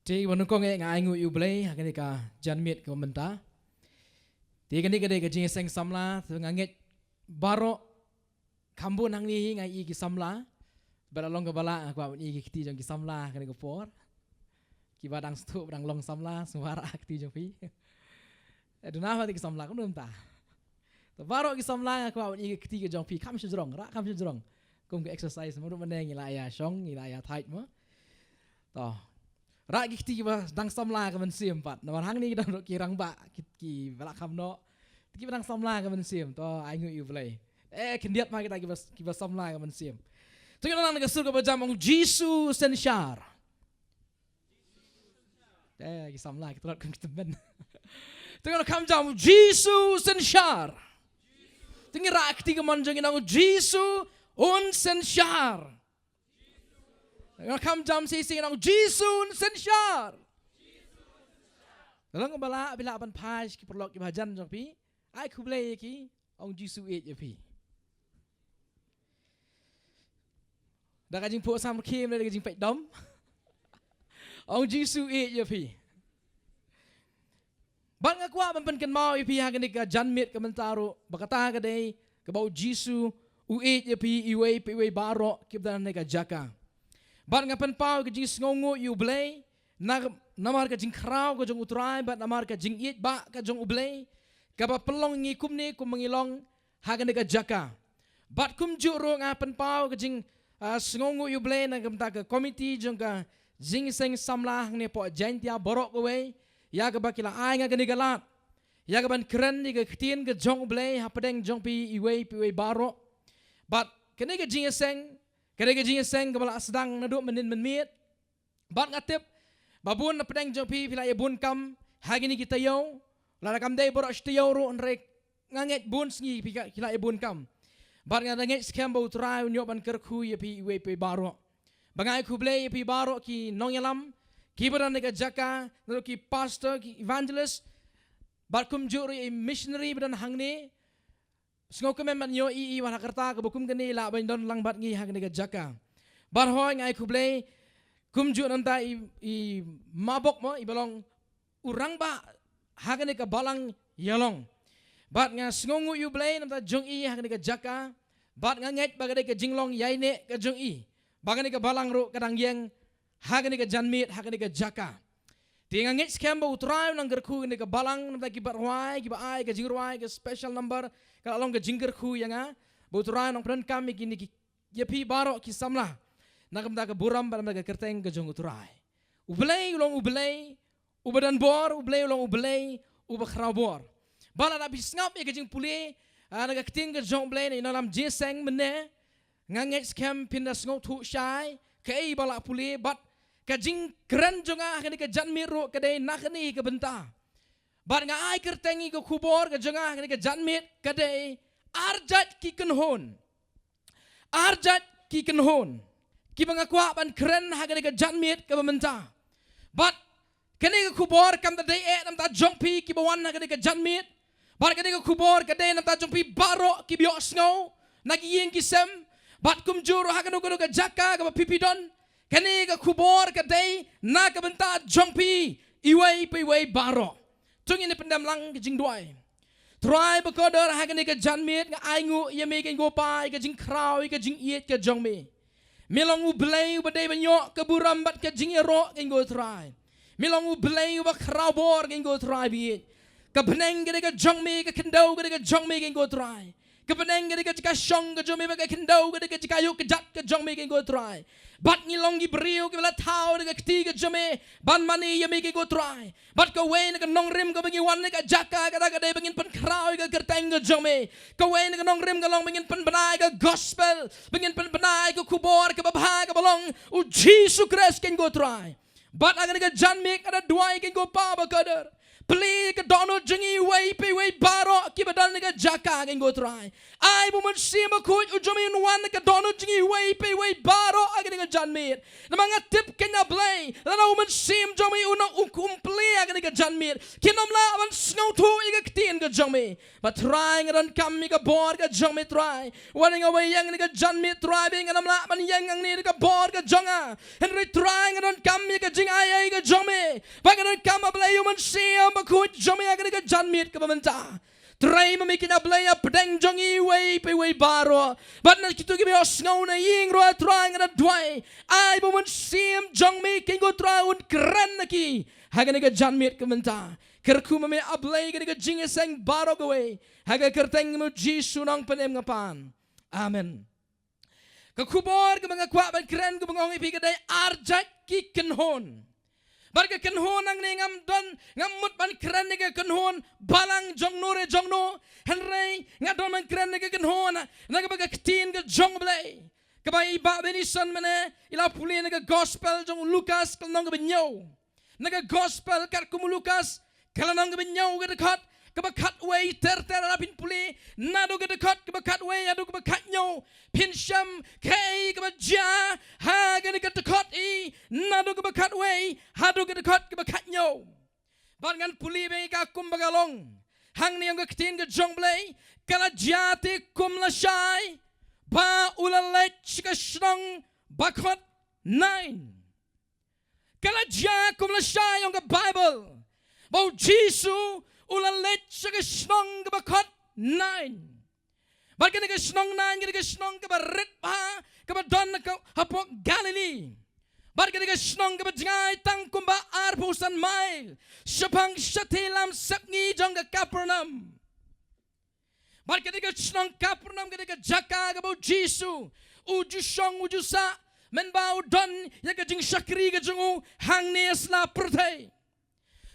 Ti wanukong ngai ngu yu blay hakani ka janmit ko menta. Ti kani kade ka jing seng samla tu nganget baro kambun hang ni ngai i ki samla. Balalong ka bala aku i ki ti jong ki samla kani ko por. Ki badang stu badang long samla suara akti jong pi. Aduna ha ti ki samla ko menta. Tu baro ki samla aku i ki ti ki jong pi kam shujrong ra kam shujrong. Kum ke exercise mo meneng ila ya shong ila ya tight mo. To ra ki ba dang samla ka man sim pat na hang ni dang ki rang ba ki bala kham no ki dang samla ka man sim to ai ngu yu play kendiat ma kita ki ba samla ka man sim to kita nang ka sur ka ba jam ong Jesus sen shar ki samla ki trot kan temen to kita kam jam Jesus sen shar tingi ra ki ka man jong ong Jesus on sen shar Kam jam sing nang Jisun sensyar. Dalam bala bila aban paj ki perlok ki bajan jong pi, ai ku blay ki ong Jisu et je pi. Da ka jing po sam kim le ka jing pet dom. Ong Jisu et je pi. Bang aku ban pen ken mau pi ha ni ka janmit ka mentaro bakata ka dei ka bau Jisu u et je pi iwe baro ki dan ne ka jaka. Bat ngapan pau ke jing ngongo yu blay namar ke jing kraw ke jong utrai bat namar ke jing it ba ke jong ublay ka ba pelong ngi kum ni kum mangilong hagan ke jaka bat kum juro ngapan pau ke jing ngongo yu blay na gamta ke komiti jong ka jing seng samlah ni po jantia borok ke we ya ke ba kila ai nga ke galat ya ke ban kren ni ke ktien ke jong ublay ha pedeng jong pi iwe baro bat kene ke jing seng Kada jing seng kepala sedang naduk menit bat ngatip babun na pedang jong pi pila bun kam hagi ni kita yo la kam dei borok stiyo ro nrek nganget bun sngi pila bun kam bat nganget scam bo trai nyok ban kerku ye pi we pi baro bangai ku blay pi baro ki nongyalam ki badan ne jaka naduk ki pastor ki evangelist bat kum juri missionary badan hangne Sengau kemen man yo i wan Jakarta ke bukum keni la ban don lang bat ngi hak ne jaka. Bar hoy ngai ku blay kum ju nanta i mabok mo i balong urang ba hak ne ka balang yalong. Bat nga sengau yu blay nanta jong i hak ne jaka. Bat nga nget bagade ke jinglong yaine ke jong i. Bagane ke balang ro kadang yang hak ne janmit hak ne jaka. Tinga ngit scam ba utrai nang gerku ne ke balang nanta ki barwai ki ba ai ke jingruai ke special number kalau long ke jingger ku yang ba utrai nang pren kami kini ki yepi baro ki samla nakam ta ke buram ba ke kerteng ke jong utrai ublay long ublay ubadan bor ublay long ublay ubakrau bor bala na bisngap ke jing puli naga keting ke jong ublay ni nalam jeseng mene ngangit scam pindas ngau thu shai ke bala puli bat kajing keren jonga kini ke janmit ro ke dei nakni ke benta bar nga ai kertengi ke kubor ke jonga kini ke janmit ke dei arjat ki kenhon ki bangakwa ban keren ha kini ke janmit ke benta bat kini ke kubor kam ta dei nam ta jongpi ki bawan ha kini ke janmit bar kini ke kubor ke dei nam ta jongpi baro ki biok sngo nagi yeng ki sem bat kum juro ha kini ke jaka ke pipidon Kani ka kubor ka day na ka benta jongpi iway baro. Tung ini pendam lang ka jing duay. Try ba ko dor ha kani ka janmit nga aingu yame ka gopai ka jing kraw ka jing iet ka jongmi. Milong u blay ba day banyo ka buram bat ka jing ro ka go try. Milong u blay ba kraw bor ka go try bi. Ka beneng ka jongmi ka kendo ka jongmi ka go try. Ka beneng ka jika shong ka jongmi ba ka kendo ka jika yuk ka jat ka jongmi ka go try. Bat ngilong gibriu ke bela tau de ketiga jame ban mani yami ke go try bat ko wen ke nong rim ko bengi wan ke jaka ka de bengin pen krau ke kerteng ke jame ko wen ke nong rim ke long bengin pen benai ke gospel bengin pen benai ke kubor ke babha ke bolong u Jesus Christ ken go try bat agan ke janme ada dua ke go pa ba kader pli ka dono jengi wei pe wei baro ki badan ka jaka kan go try ai bu man sima ko ujomi wan ka dono jengi wei pe wei baro agin ka janmit na mga tip kanya blay lana man sim jomi uno umpli agin ka janmit kinom la man snow tu iga ktin ka jomi but trying ran kam mi ka bor ka jomi try waning away yang ni ka janmit try bing nam la man yang ang ni ka bor ka jonga henry trying ran kam mi ka jing ai ka jomi bagaran kam blay man sim ko jomi agin ka janmit ka bamanta try mamikin na blay pedeng jongi way pe way baro but na kitu gibi osngaw na ying ro try nga dway ay bu man sim jong mi king go try un kran na ki haga ni ka janmit ka menta kerku mami ablay ka ni ka jing sang baro ka way haga kerteng mo jisu nang panem nga pan amen kakubor ka mga kwa ban kran ka mga ipi ka day arjak ki kenhon barga kenhon ang ngam don ngamut ban kran ni kenhon balang jongno re jongno henry ngadon man kran ni kenhon naga baga ktin ga jonglay kabay ba benison mane ila puli naga gospel jong Lucas kalnong ga benyo naga gospel kar kum Lucas kalanong ga benyo ga dekat kaba cut way ter rapin puli nado ga dekat kaba cut way ado kaba cut nyo pinsham kay kaba ja ha ga dekat I nado kaba cut way hado ga dekat kaba cut nyo bangan puli be ka kumbagalong hang ni ang ktin ga jongblay kala jati kumla shai ba ulalay chika shrong bakot 9 kala ja kumla shai ang Bible ba Jisu ulalet sa kasnong kabakot 9. Bakit na kasnong 9, kaya kasnong kabarit pa, kabadon na hapok Galilee. Bakit na kasnong kabadjangay tangkumba arpusan mail, syapang syatilam sakni jong ka Capernaum. Bakit na kasnong Capernaum, kaya kajaka kabaw Jisu, uju syong uju sa, menbao don, yakajing syakri kajungu, hang niyas na pertay.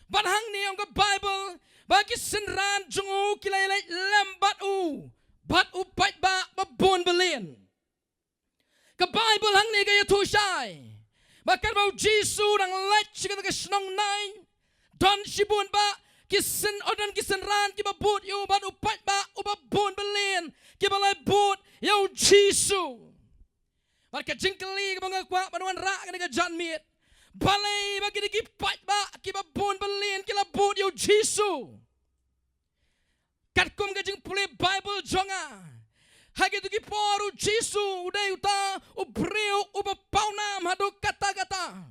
Banhang niyong ka Bible, bagi senran jungu kilailai lambat bat pat ba babon belin ka Bible hang ni gaya tushai bakar bau Jisu dang let chika ka snong 9 don shibun ba kisen odon kisenran ki babut yu bat pat ba babon belin ki balai but yo Jisu barka jingkali ka mga kwa panuan ra ka janmit balay bagi di pat ba ki babon belin ki labut yo Jisu katkum ka jing puli Bible jonga hagi tu ki poru Jisu uday uta ubreu ubapaunam hadu kata-kata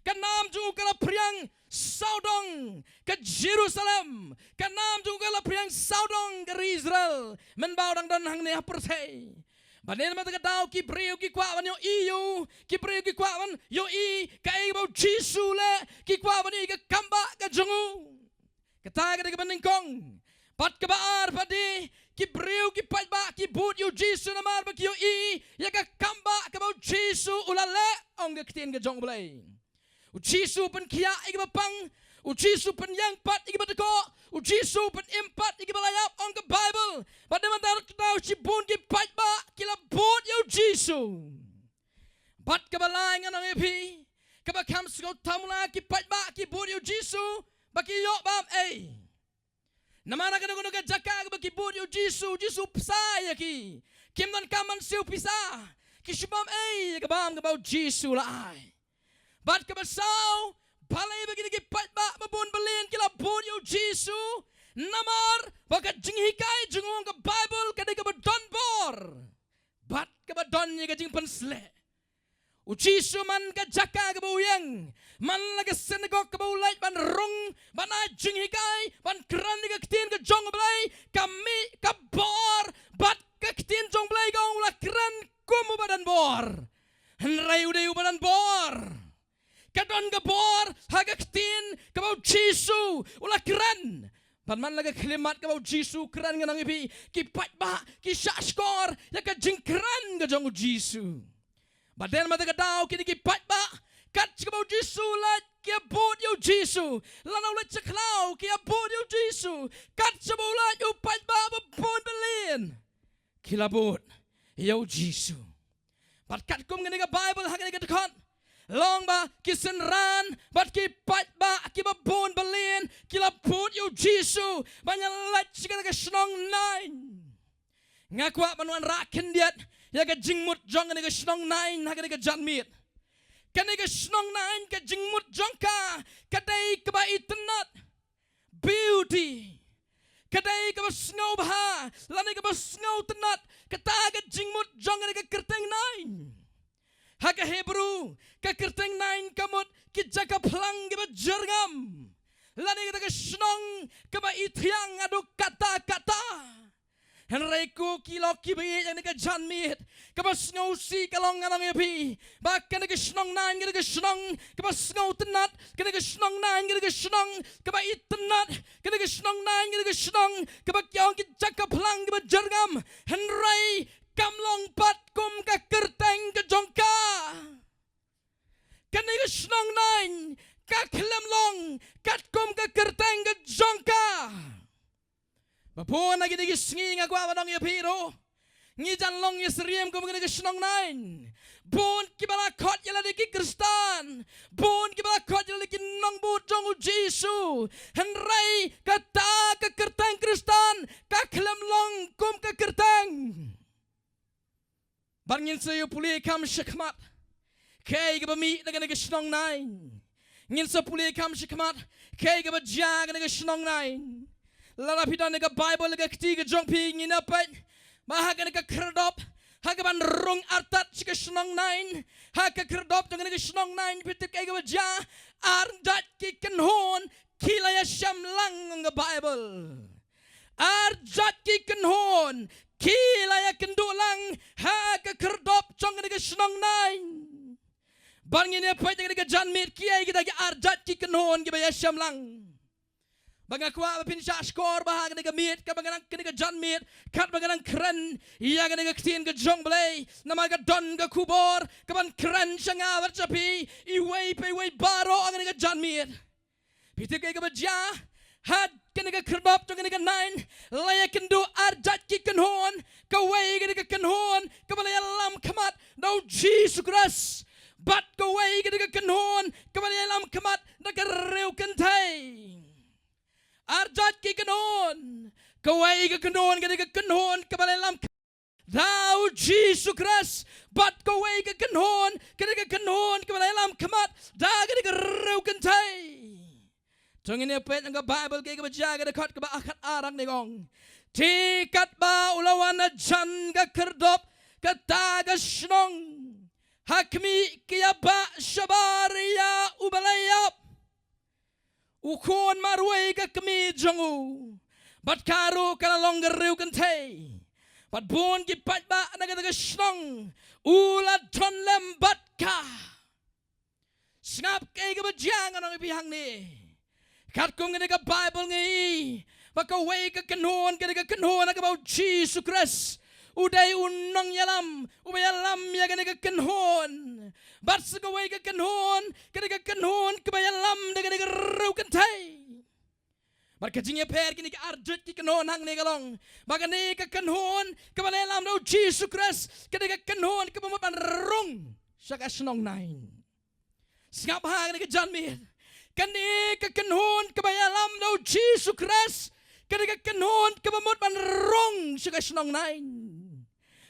kanam ju kala priang saudong ke Jerusalem kanam ju kala priang saudong ke Israel menbau dang dan hang ne percay banen mata ka daw ki breu ki kwawan yo iyo ki breu ki kwawan yo I kai bau Jisu le ki kwawan I ka kamba ka jongu kata ka banding kong pat ka baar padi ki breu ki pat ba ki but yo Jisu na mar ba ki yo I ya ka kamba ka bau Jisu ulale ong ka ktin ka jong blay u Jisu pen kia igi bapang u Jisu pen yang pat igi batako u Jisu pen impat igi balayap ong ka Bible pada mantar daw si bun ki pat ba kila but yo Jisu pat ka balay nga nang epi ka ba kam sgo tamula ki pat ba ki but yo Jisu ba ki yo bam namana ka nagunog ka jaka ba ki but yo Jisu psa ki kim dan kaman siu pisa ki shubam ka bam ka ba Jisu la ai bat ka basaw balay ba ki pat ba mabun balin kila but yo Jisu namar baka jinghikay jingong ka Bible kada ka ba don bor bat ka ba don niya ka jing pansle u Jisu man ka jaka ka ba uyang man laga senegok ka ba ulay ban rong ban jinghikay ban kran ni ka ktin ka jong blay kami ka bor bat ka ktin jong blay ka ula kran kumu badan bor henray uday badan bor kadon ka bor haga ktin ka ba Jisu ula kran pan man laga klimat ka ba Jisu kran nga nang ipi ki pat ba ki shaskor ya ka jingkran ka jong Jisu baden mata ka daw kini ki pat ba kat ka ba Jisu lat ki abot yo Jisu lanaw lat sa klaw ki abot yo Jisu kat sa bulat yo pat ba bon belin kilabot yo Jisu pat kat kum nga ka Bible haga ka dekon long ba kisenran bat ki pat ba ki ba bon belin kilabot snong nine. Ngakwa manuan rakin diat ya ka jingmut jong ka snong nine ha ka janmit. Kan ka snong nine ka jingmut jong ka kadai ka ba itnat beauty. Kadai ka ba snow bah lani ka ba snow tenat kata ka jingmut jong ka kerteng nine. Ha ka Hebrew ka kerteng nine kamut ki jaka plang ka ba jergam. Lani ka ka snong ka ba ithiang adu kata-kata. Henryku kilo kibi yang nega janmit kabas ngausi kalong ngalong yapi bahkan nega snong nan nega snong kabas ngau tenat nega snong nan nega snong kaba itenat nega snong nan nega snong kaba kyong kijaka plang kaba jergam Henry kamlong pat kum ka kerteng ka jongka nega snong nan ka klemlong kat kum ka kerteng ka jongka. Bapun lagi digisngi ngagwa badang ya piro. Ngijan long ya seriem ko mga snong nine. Bun kibala kot ya lagi Kristan. Bun kibala kot ya lagi nong bujong u Jesu. Henry kata ke kerteng Kristan. Kaklem long kum ke kerteng. Bangin sayo puli kam shikmat. Kay gabami na ganag snong nine. Ngin sa puli kam shikmat. Kay gabadya ganag snong nine. Lala pidan nega Bible nega ketiga jong pi nginapat mahaga nega kerdop haga ban rung artat sika snong nine haga kerdop dengan nega snong nine pitip kaya wajah ardat ki kenhon kilaya syamlang nega Bible ardat ki kenhon kilaya kendulang haga kerdop jong nega snong nine bangin ya pai nega janmit kiai kita ardat ki kenhon kibaya syamlang. Bangakwa pinsya skor bahag nega mit ka banganang keniga janmit kat banganang keren iya nega ktin ke jong belay nama ka don ka kubor kaban keren syanga warcapi iway pe iway baro ang nega janmit pitik kay kabadya had keniga kerdop jong nega nine layak kendo arjat ki kenhon kaway keniga kenhon kabalay alam kamat no Jesus Christ bat kaway keniga kenhon kabalay alam kamat nagarew kentay. Arjat ki kenon, kawai ke kenon, kena ke kenon, kebalalam. Thou Jesus Christ, but kawai ke kenon, kena ke kenon, kebalalam kemat, dah kena ke reu kentai. Tungin ni pet angka Bible ke kebaca ke dekat ke akad arang negong. Tikat ba ulawan jan ke kerdop, kata ke snong, hakmi kiaba shabaria ubalayap. Ukon marway ka kami jongu bat karo kana longer rew kantay bat bon ki pat ba nagadaga snong ula ton lembat ka snap kay ka badyang anong ibihang ni kat kung nga ka Bible ngi baka way ka kanon about Jesus Christ uday unang yalam ubayalam ya ka kanhon bat sa kaway ka kanhon kabayalam na ka raw kantay bat kajing ya per kini ka arjut ki kanhon hang ni galong baka ni ka kanhon kabayalam no Jesus Christ ka kanhon kabamapan rong sa kasnong nine singap hang ni ka janmit kani ka kanhon kabayalam no Jesus Christ ka kanhon kabamapan rong sa kasnong nine.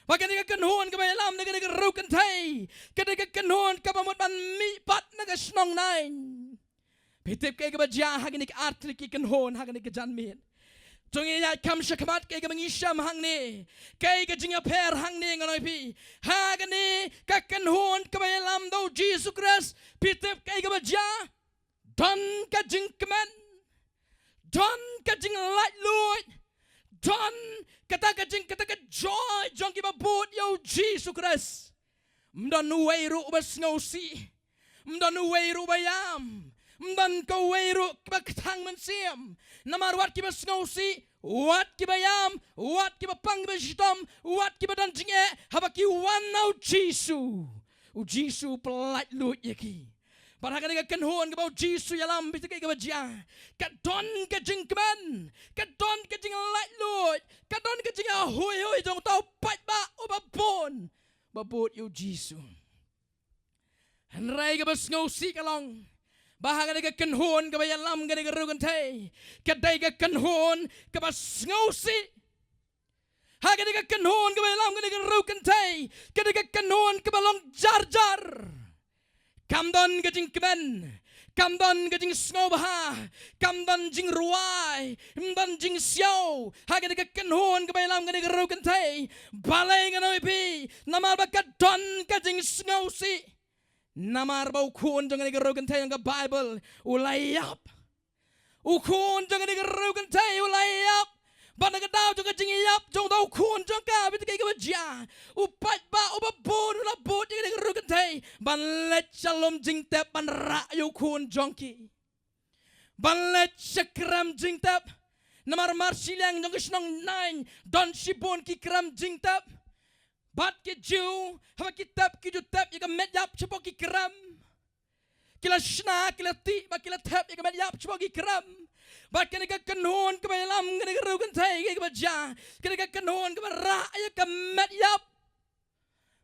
Baka ni kakanhon kabayalam na ka rukan tay. Kada kakanhon kabamot man mipat na kasnong nine. Pitip kay kabadya hagin ka artli kikanhon hagin ka janmit. Tungi ya kam siya kamat kay kamangisyam hang ni. Kay kajinga per hang ni nganoy pi. Hagin ni kakanhon kabayalam daw Jesus Christ. Pitip kay kabadya. Don kajing kaman. Don kajing light Lord. Don kata joy jong kiba bot yo Jesus Christ. Mdan uweiru bas ngausi. Mdan uweiru bayam. Mdan kaweiru kiba katang mansiam. Namar wat kiba ngausi. Wat kiba yam. Wat kiba pang kiba shitam. Wat kiba dan jinge. Habaki wan now Jesus. U Jesus pelat lut yaki. Parang ka kanhon about Jesus yalam bitik ka badya. Kadon ka jingkman. Kadon ka jing light Lord. Kadon ka jing ahoy jong tao pat ba ubabon. Babot yo Jesus. Henry ka bas ngausi kalong. Bahaga ni kan hon ka bayalam ka ni rugan tay. Kaday ka kan hon ka ba snowsi. Haga ni kan hon ka bayalam ka ni rugan tay. Kaday ka kan hon ka ba long jar jar. Kamdon ka jing kben. Kamdon ka jing snow baha. Kamdon jing ruai. Kamdon jing siyaw. Haga ni kan hon ka bayalam ka ni rugan tay. Balay ka na ipi. Namal ba ka don ka jing snowsi. Namar bau kun jangan digerukan tay yang ke Bible ulayap. Ukun jangan digerukan tay ulayap. Bana ke daw jangan jingiyap jong daw kun jong ka bitu kay kabaja. Upat ba ubabon ulabot jangan digerukan tay. Banlet shalom jing tep ban ra yu kun jongki. Banlet shakram jing tep. Namar marsilang jong kisnong nine don shibon ki kram jing tep. Bat ke Jew, haba kitab ki jutap ya met yap cepo ki kram. Kila shna kila ti ba kila tap ya met yap cepo ki kram. Bat kene ka kanhon ka balam kene ka rugan tay ka baja. Kene ka kanhon ka ra ya ka met yap.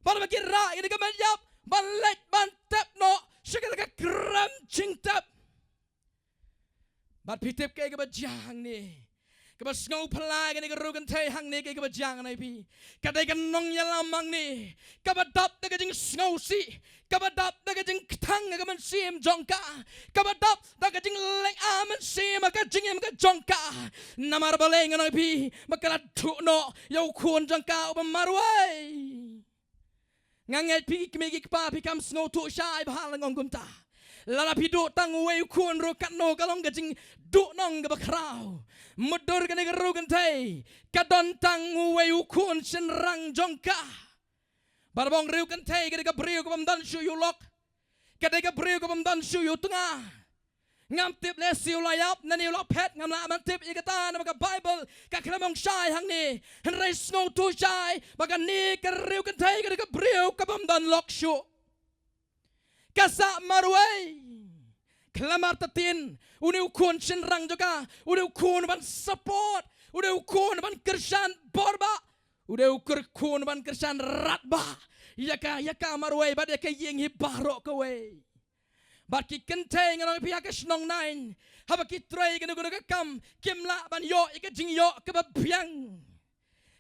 Bat ba ki ra ya ka met yap. Ban let ban tap no shikala ka kram ching tap. Bat pitip ka baja hang ni. Kabas ngau pelai ni kerugan tay hang ni kay kabajang na ipi. Kaday kanong yalamang ni. Kabadap na kajing ngau si. Kabadap na kajing ktang na kaman siyem jongka. Kabadap na kajing leng aman siyem kajing em kajongka. Namar baleng na ipi. Makalatu no yaw kun jongka upang marway. Ngangay pi kimigik pa pikam ngau tu siya ibahalang ngong gumta. Lalapi do tang uwe kun rokat no kalong kajing do nong kabakraw. Mudur ka nagarugan tay. Kadon tang uwe ukun sinrang jongka. Barabong riukan tay. Kada ka beriu ka pamdan siyo yulok. Kada ka beriu ka pamdan siyo yutanga. Ngam tip lesi ulayap. Nani ulok pet. Ngam laman tip ikata na mga Bible. Kaklamong syay hang ni. Henry snow to syay. Baka ni ka riukan tay. Kada ka beriu ka pamdan lok siyo. Kasa marway. Kelamar tatin. Uni ukun sinrang juga. Uni ukun ban support. Uni ukun ban kersan borba. Uni ukun ban kersan ratba. Yaka marway. Bad yaka ying hibarok away. Bad ki kenteng anong pihak snong nine. Haba ki tray kanu kam. Kimla ban yo ika jing yo kebabiang.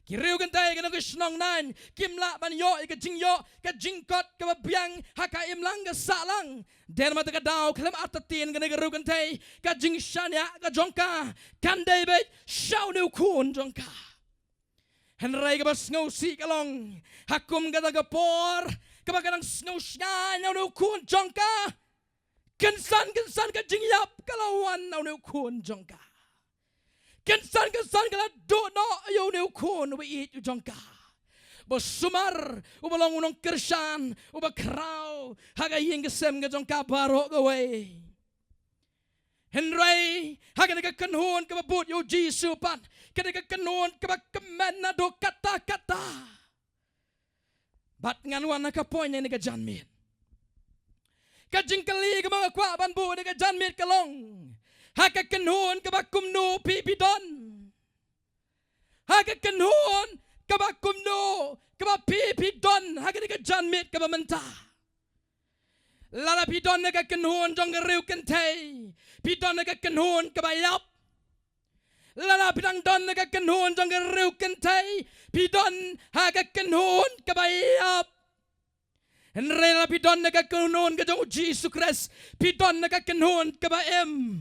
Kiriu gentay kanu snong nine. Kimla ban yo ika jing yo ka jingkot kebabiang haka imlang ka salang. Den mata ka daw kalam atatin kanu kiriu gentay ka jing shanya ka jongka. Kanday bet shaw nu kun jongka. Henry ka bas ngau si kalong. Hakum ka tagapor. Kabagandang snow shanya nu kun jongka. Kensan ka jing yap kalawan nu kun jongka. Kensan kala do no yo ne kun we eat jongka. Bosumar ubalong unong kersan ubakraw haga ying kesem ga jongka baro gawe. Henry haga ka kanhon ka babut yo Jesu pan kada ka kanhon ka kemen na do kata-kata. Bat nganwan ka poin ni ka janmit. Ka jingkali ka mga kwa ban bu ni ka janmit kalong. Haka kanhon kabakum no pipidon. Haka kanhon kabakum no kabapipidon. Haka ni ka janmit kabamenta. Lala pidon na ka kanhon jong gariw kantay. Pidon na ka kanhon kabayap. Lala pidang don na ka kanhon jong gariw kantay. Pidon haka kanhon kabayap. Henrela pidon na ka kanhon ka jong Jesus Christ. Pidon na ka kanhon kabaem.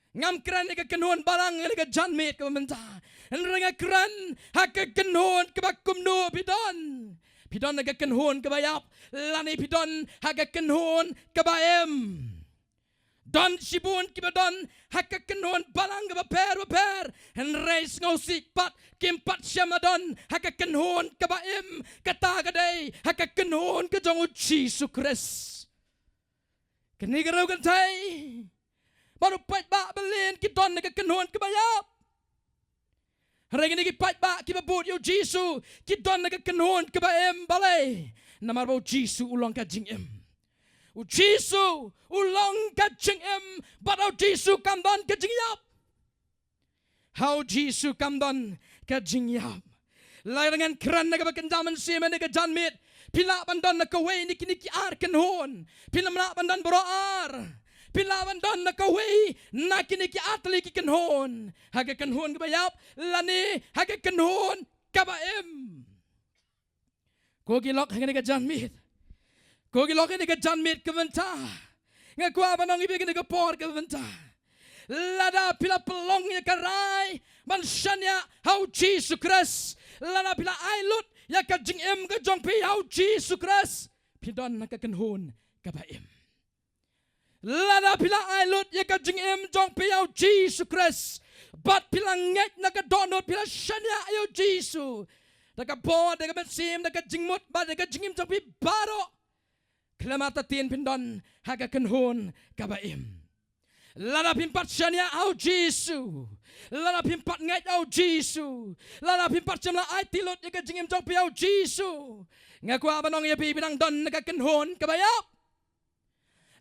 Ngam kran ni kanuan barang ni ka janmit ka menta. Enrenga kran haka kanuan ka bakumno pidon. Pidon na kanuan ka bayap. Lani pidon haka kanuan ka baem. Don sibun ki badon haka kanuan barang ka baper. Enreis ngosik pat kimpat syamadon haka kanuan ka baem. Kata kadai haka kanuan ka jong Jesus Christ. Kini ka raw kantay. Baru pat ba belin kidon na kanuan kabayap. Hari ini pat ba kibabut yo Jesu kidon na kanuan kabaem balay. Namar ba Jesu ulang ka jingem. U Jesu ulang ka jingem baraw Jesu kamdan ka jingyap. How Jesu kamdan ka jingyap. Larangan kran na kabakandaman siya na ka janmit. Pila bandan na kaway ni kinikiar kanuan. Pila bandan boroar. pilawan don na kawi na kiniki atli ki kanhon haga kanhon kabayap lani haga kanhon kabaim ko gilok haga ni janmit ko gilok ni janmit kaventa nga kwa banong ibig ni kapor kaventa lada pila pelong ya karai man shanya hau Jesus Christ lada pila ailut ya ka jingem ka jong pi hau Jesus Christ pidon na ka kanhon kabaim lada pila ailut ya ka jingem jong pi hau Jesus Christ bat pila nget na ka donot pila shanya hau Jesus da ka bo da ka bensim da ka jingmut ba da ka jingim jong pi baro klamata tin pindon ha ka kanhon kabaim lada pimpat shania au Jisu lada pimpat ngai au Jisu lada pimpat jamla ai tilot ya ka jingim jong pi au Jisu ngaku abanong ya pi binang don ka kanhon kabayap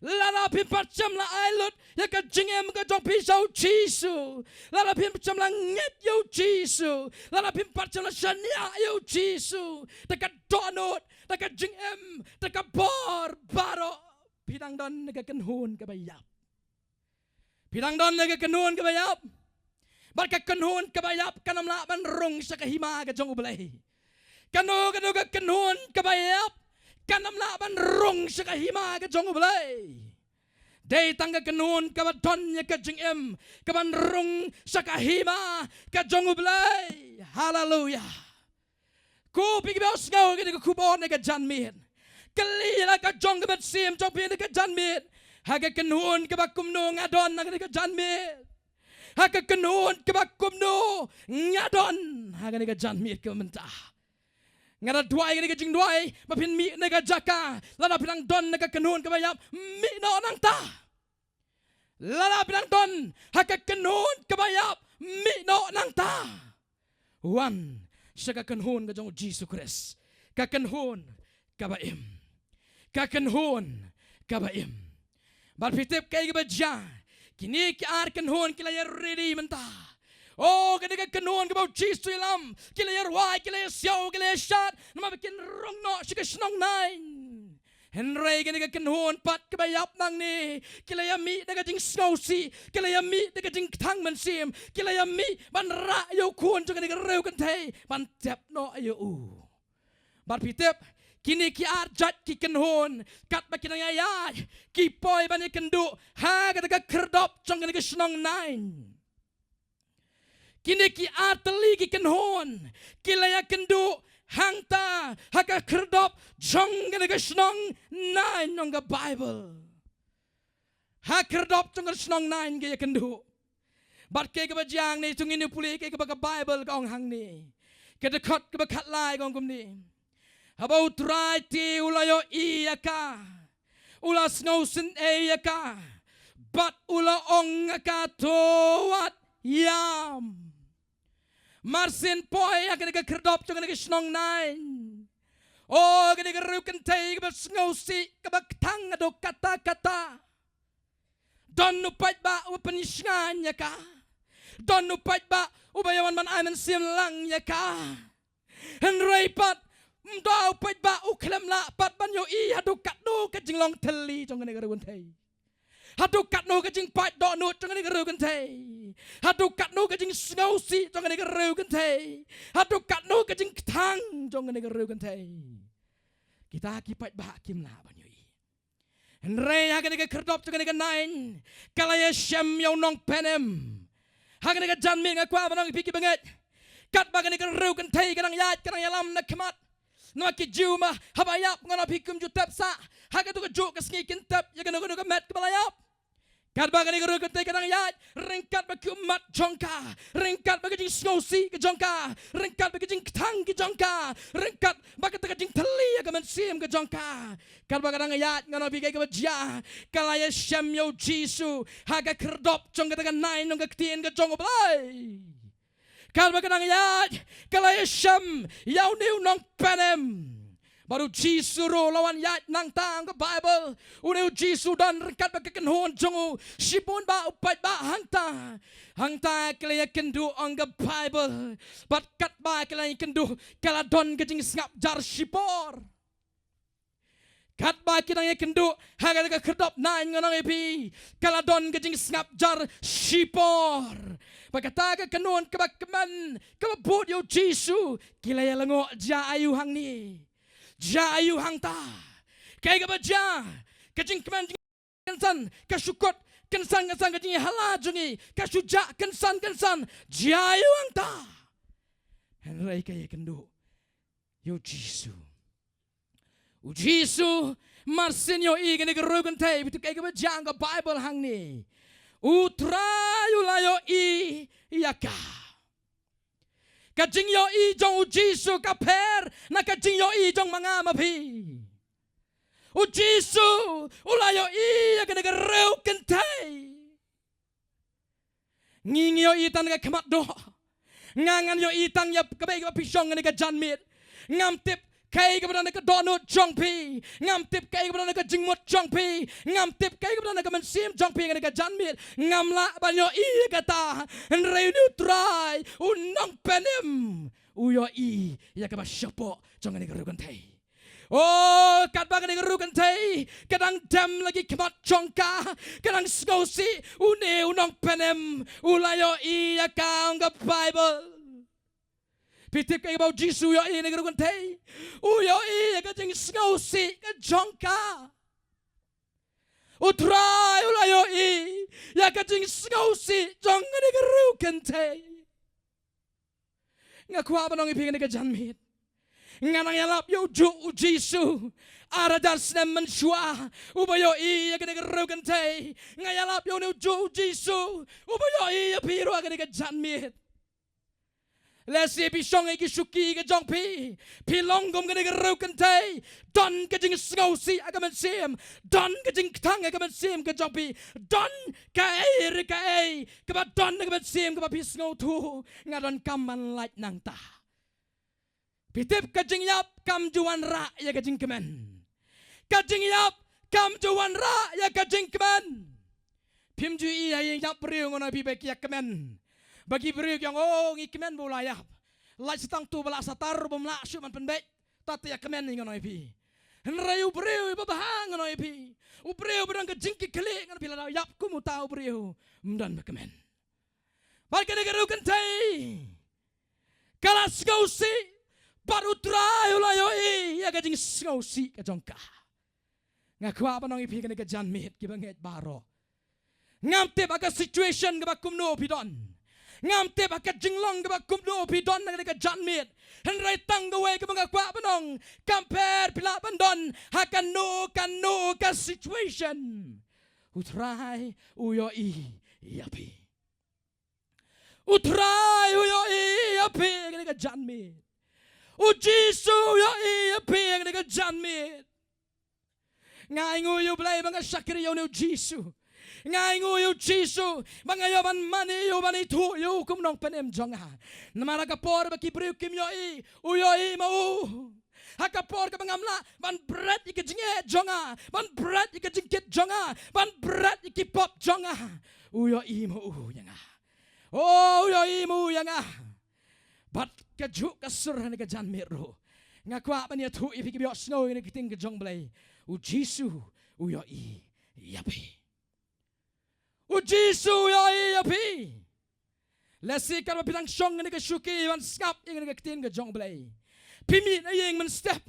lada pimpat jamla ai lot ya ka jingim ka jong pi au Jisu lada pimpat jamla ngai au Jisu lada pimpat jamla shania au Jisu ta ka donot ta ka jingim ta ka bor baro binang don ka kanhon kabayap Pinang don naga kanun kabayap. Barka kanun kabayap kanamla ban rong sa kahima ka jong ublay. Kanu ka kanun kabayap kanamla ban rong sa kahima ka jong ublay. Day tangga kanun kabadon nya ka jingem kaban rong sa kahima ka jong ublay. Hallelujah. Ku pigibos ngaw ka kubon ka janmin. Kalila ka jong ka sim jong pin ka janmin. Haga kanun kabakumno ngadon na ka janmit. Haga kanun kabakumno ngadon haga ka janmit ka menta. Ngada duai ka jing duai mapin mi na ka jaka lada pinang don na ka kanun kabayap mi no nang ta. Lada pinang don haga kanun kabayap mi no nang ta. Wan sa ka kanun ka jong Jesus Christ. Ka kanun kabaim. Ka kanun kabaim. Barfitip kay gabadya, kini kiar kanhon kilaya ready menta. Oh, kani ka kanhon kabaw Jesus ilam, kilaya ruay, kilaya siyaw, kilaya shot, namabikin rong no, siya snong nine. Henry kani ka kanhon pat kabayap nang ni, kilaya mi nagading snowsi, kilaya mi nagading tang mansim, kilaya mi banra ayo kun, so kani ka rew kantay, bantep no ayo u. Barfitip, kini ki arjat ki kanhon kat ba kinangayay ki poy ba ni kandu ha kata kerdop chong kani snong nine kini ki atli ki kanhon kilaya kandu hangta ha ka kerdop chong kani snong nine nong ka Bible ha kerdop chong kani snong nine kaya kandu bat kay ka ba jang ni tungin ni puli kay ka ba ka Bible ka ong hang ni kada kat ka ba kat lai ka ong kum ni Habau try ti ulayo iyaka. Ula snowsin eyaka. But ula ong ka towat yam. Marsin poy akan ka kerdop to ka snong nine. Oh kan ka rukan tay ka snowsi ka tang ado kata. Don nupat ba upanisngan ya ka. Don nupat ba ubayawan man aman sim lang ya ka. Henry pat Mdaw pait ba uklam la pat ban yo I hadu kat no ka jing long teli jong ne garu thai hadu kat no ka jing pat do no jong ne garu kan thai hadu kat no ka jing snow si jong ne garu kan thai hadu kat no ka jing thang jong ne garu kan thai kita ki pat ba kim la ban yo I Henry ha ka ne ka kerdop jong ne ka nine kalaya shem yo nong penem ha ka ne ka janmin nga kwa banong piki banget kat ba ka ne garu kan thai kanang yat kanang yalam na kemat Nwa ki juma habayap ngana pikum jutap sa haga tu ka juk ka sngikin tap ya kana ka met ka balayap kat ba ka ni ka te kanang yat ringkat ba ki umat jongka ringkat ba ka jing snowsi ka jongka ringkat ba ka jing tang ki jongka ringkat ba ka jing tali ya ka mensim ka jongka kat ba kanang yat ngana bigay ka bajya kalaya syam yo jisu haga kerdop jongka ka nine nong ka ktien ka jong balay Kalba kanang yat, kalaya syam, yaw niw nong penem. Baru Jisu ro lawan yat nang tang ka Bible. Uniw Jisu dan rekat ba kakanhon jongo. Sipon ba upat ba hangta. Hangta kalaya kendu ang ka Bible. Bat kat ba kalaya kendu kaladon kajing sngap jar sipor. kat ba kinang ikendu haga ka kedop na nganang epi kaladon kajing ngap jar shipor pagkata ka kanon kabakman kabut yo Jisu kilaya lango ja ayu hang ni ja ayu hang ta kay ka ba ja kajing kman kansan kasukot kansan kajing hala jungi kasuja kansan ja ayu hang ta henrai kay kendu yo Jisu u Jisu marsinyo igani gerugan tay bitu kay ka jang ka Bible hang ni utrayo layo yaka kajing yo jong u Jisu ka per na kajing yo jong mga mapi u Jisu ulayo igani gerugan tay ngingyo itan ka kamat do ngangan yo itang ya kabay ka pisong ngani ka janmit ngamtip kay kepada nak donut jongpi ngamtip kay kepada nak jingmut jongpi ngamtip kay kepada nak mensim jongpi nak janmit ngamla banyo kata enreu try unang penem uyo ya ka syapo jong ni gerukan tai oh kat ba ni gerukan tai kadang dam lagi kemat jongka kadang skosi unang penem ulayo ya ka ang Bible pitip kay about Jisu yo nagarugan tay uyo kajing skosi ka jongka utray ulayo ya kajing skosi jong nagarugan tay nga kwa banong iping nga janmit nga nang yalap yo Jisu aradas na manswa ubayo ka nagarugan tay nga yalap yo Jisu ubayo piro ka janmit Lesi pisong iki suki ke jongpi pilonggom ke gerukan tay don ke jing skosi agaman sim don ke jing tang agaman sim ke jongpi don ke ke ba don agaman sim ke ba pisngo tu ngadon kaman light nang ta pitip ke jing yap kam juan ra ya ke jing kemen ke jing yap kam juan ra ya ke jing kemen pim ju ya yap riu ngono pi bek ya kemen bagi beriuk yang ngikimen bulayap lai setang tu balak satar bumla syuman pendek tati ya kemen ngono ipi henrayu beriu babahang ngono ipi u beriu berang kejingki kelik ngono pila yap ku mu tau beriu mdan kemen bagi negerukan tai kala skausi baru trayo layo ya kajing skausi kajongka ngakwa panong ipi kene kejanmit kibanget baro ngamte baka situation kebakum no pidon ngamte baka jinglong ke bakum do pidon nang ka janmit henrai tang gawe ke mga kwa banong compare pila bandon hakan no ka situation utrai uyo yapi utrai uyo yapi ka janmit u Jisu yo yapi ka janmit ngai nguyo blay mga sakri yo no Jisu ngai nguyo Jisu mga yaban mani yo bani tu yo kumnong penem jonga namara kapor baki priu kim yo uyo mau hakapor ka mangamla ban berat ikajinge jonga ban berat ikajingkit jonga ban berat ikipop jonga uyo mau yanga oh uyo mau yanga bat kaju kasur ni kajan meru ngakwa bani tu ifiki biok snow ni kiting ke jong blay u Jisu uyo yapi u Jisu yo yapi lesi kan bidang song ni ke syuki wan skap ing ni ke tin ke jong blay pimi na yeng men step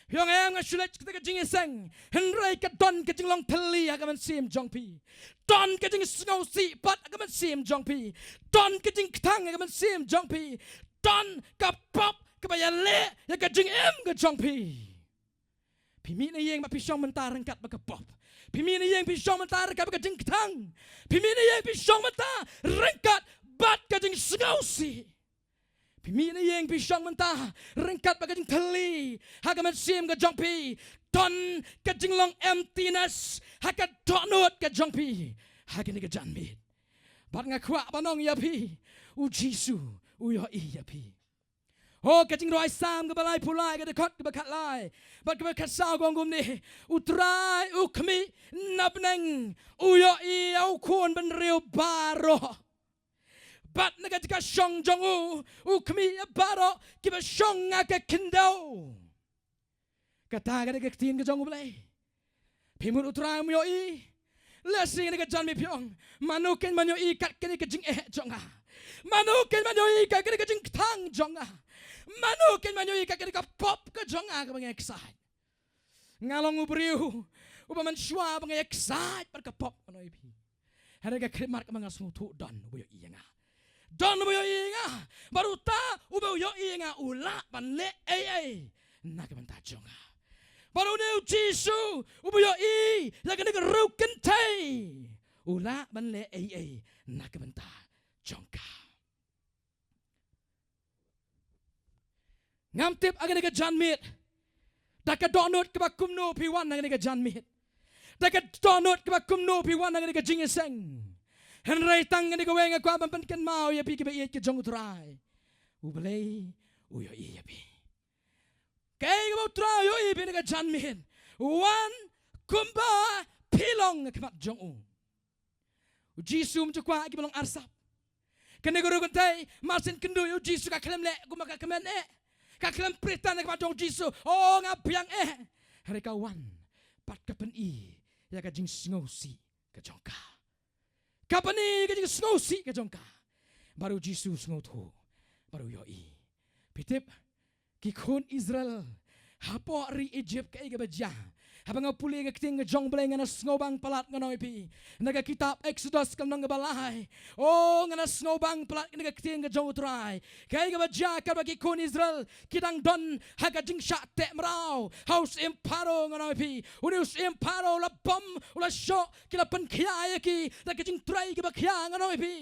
yong ang shulet ke jing sang henrai ka don ke jing long thali ka man sim jong pi don ke jing snow si pat ka man sim jong pi don ke jing thang ka man sim jong pi don ka pop ka ba ya le ya ka jing em ka jong pi pimi na yeng ma pisong mentar rengkat ba ka pop pimi na yeng pisong mentar ka ba ka jing thang pimi na yeng pisong mentar rengkat bat ka jing snow si pimi na yeng pisong mentar rengkat ba ka jing thali ha ka man sim ka jong pi don ka jing long emptiness ha ka donut ka jong pi ha ka ni ka janmit bat nga kwa banong ya pi u Jisu u yo ya pi oh kajing roi sam ke balai pulai ke dekot ke bakat lai bat ke bakat sao gong gum ni utrai ukmi napneng uyo au kun ben riu baro bat naga jika shong jong ukmi baro ke ba shong ke kendo kata kada ketin ke jong ulai pimut utrai mo i lesing ni ke jan mi pyong manukin manyo i kat kini ke jing jonga manukin manyo i kat kini ke jing tang jonga manukin manyo i kat kini ke pop ke jonga ke bang excited ngalong ubriu upaman shwa bang excited par ke pop manoi pi hara ke krimat ke bang asmutu don boyo i nga don boyo i nga baru ta uboyo i nga ula ban le ai na ke banta jonga baru neu Jisu uboyo i ya ke roken tai ula ban le ai na ke banta jonga ngam tip agane ke janmit daka donut ke bakum no piwan agane ke janmit daka donut ke bakum no piwan agane ke jingeseng henrei tang agane ke wenga kwa ban ken mau ya pi ke be ke jong trai ublei uyo i ya pi kay ke trai yo i pi ke janmit wan kumba pilong ke mat jong Jisu mjukwa ke belong arsap kene guru kentai masin kendu yo Jisu ka klem le gumaka kemen kaklam perintah nak padong Jisu oh ngabiang hari kawan pat kapan i ya ka jing sngosi ka jongka kapan i ka jing sngosi ka jongka baru Jisu sngotu baru yo i pitip ki khon Israel hapo ri Egypt ka iga baja habang puli ka ting jong bleng na snobang palat nganoy pi naga kitab Exodus kan nang balay oh ngana snobang palat naga ting jong utray kay ga baja ka bagi kon Israel kitang don haga jing sha te mrao house imparo nganoy pi unus imparo la bom ula sho kila pen khya ki naga jing tray ga khya nganoy pi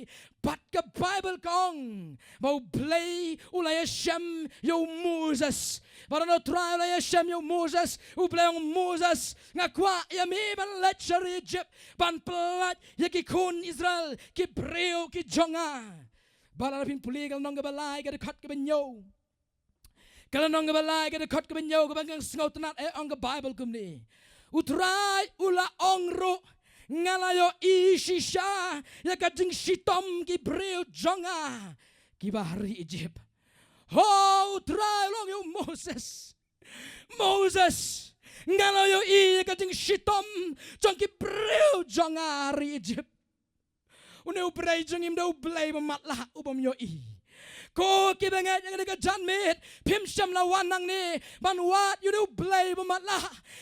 pat ka Bible kong mau play ula Shem yo Moses para no try ula Shem yo Moses u play Moses ngakwa ya mi ban lecture Egypt ban pelat ya ki kun Israel ki breo ki jonga bala pin puligal nong ga balai ga khat ga benyo kala nong ga balai ga khat ga benyo ga bang sngot nat ong ga Bible kumni utrai ula ongro ngalayo ishisha ya ka jing shitom ki breo jonga ki bahari Egypt ho utrai long yo Moses ngalayo i ka jing shitom jong ki breo jonga hari Egypt une ubrei jong im do blei matla ubam yo i ko ki bengat yang ka janmit pim sham la wanang ni ban wat you do blei matla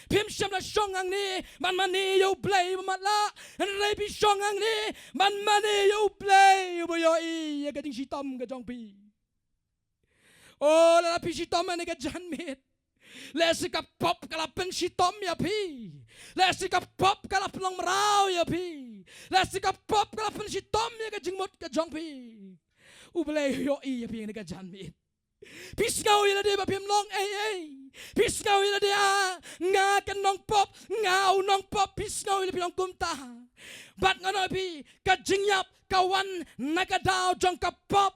pim sham la shongang ni ban mani yo blei matla and rei pi shongang ni ban mani yo blei bo yo i ka jing shitom ka jong pi oh la pi shitom ni ka janmit lesi ka pop kala pen shitom ya pi lesi ka pop kala pelong merau ya pi lesi ka pop kala pen shitom ya ka jingmot ka jong pi ublei yo i ya pi ni ka janmit pis ngau ila de ba pim long pis ngau ila de nga kan nong pop ngau nong pop pis ngau ila pi kumta bat ngono pi ka jingyap kawan naga daw jong ka pop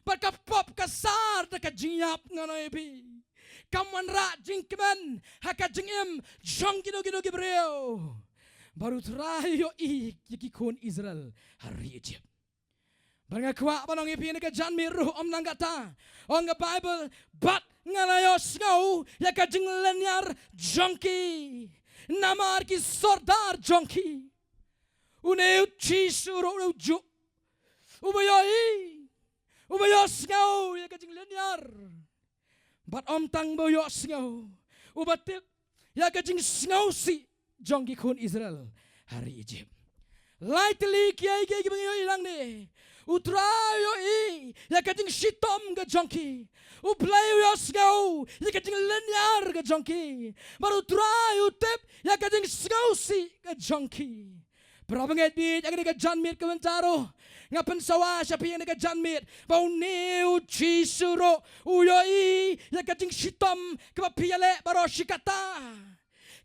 bat ka pop ka sar ka jingyap ngono pi kaman ra jingkeman haka jingim jong gido gibreo baru trayo i ki kon Israel hari Egypt banga kwa banong ipi ka janmi ruh om nanggata on the Bible but ngalayo snow ya ka jing lenyar jongki namar ki sordar jongki une chisuro uju ubayo snow ya ka jing lenyar but om tang boyo snow ubatip ya ka jing snow si jongki kon Israel hari Egypt lightly kiai bangayo ilang ni utrayo i ya ka jing shitom ga jongki uplayo yo snow ya ka jing lenyar ga jongki baru utrayo tip ya ka jing snow si ga jongki Prabanget bit yang ka janmit ka mentaro ngapen sawa siapa yang ka janmit bau neu chisuro uyoi ya ka jing shitom ka piale baro shikata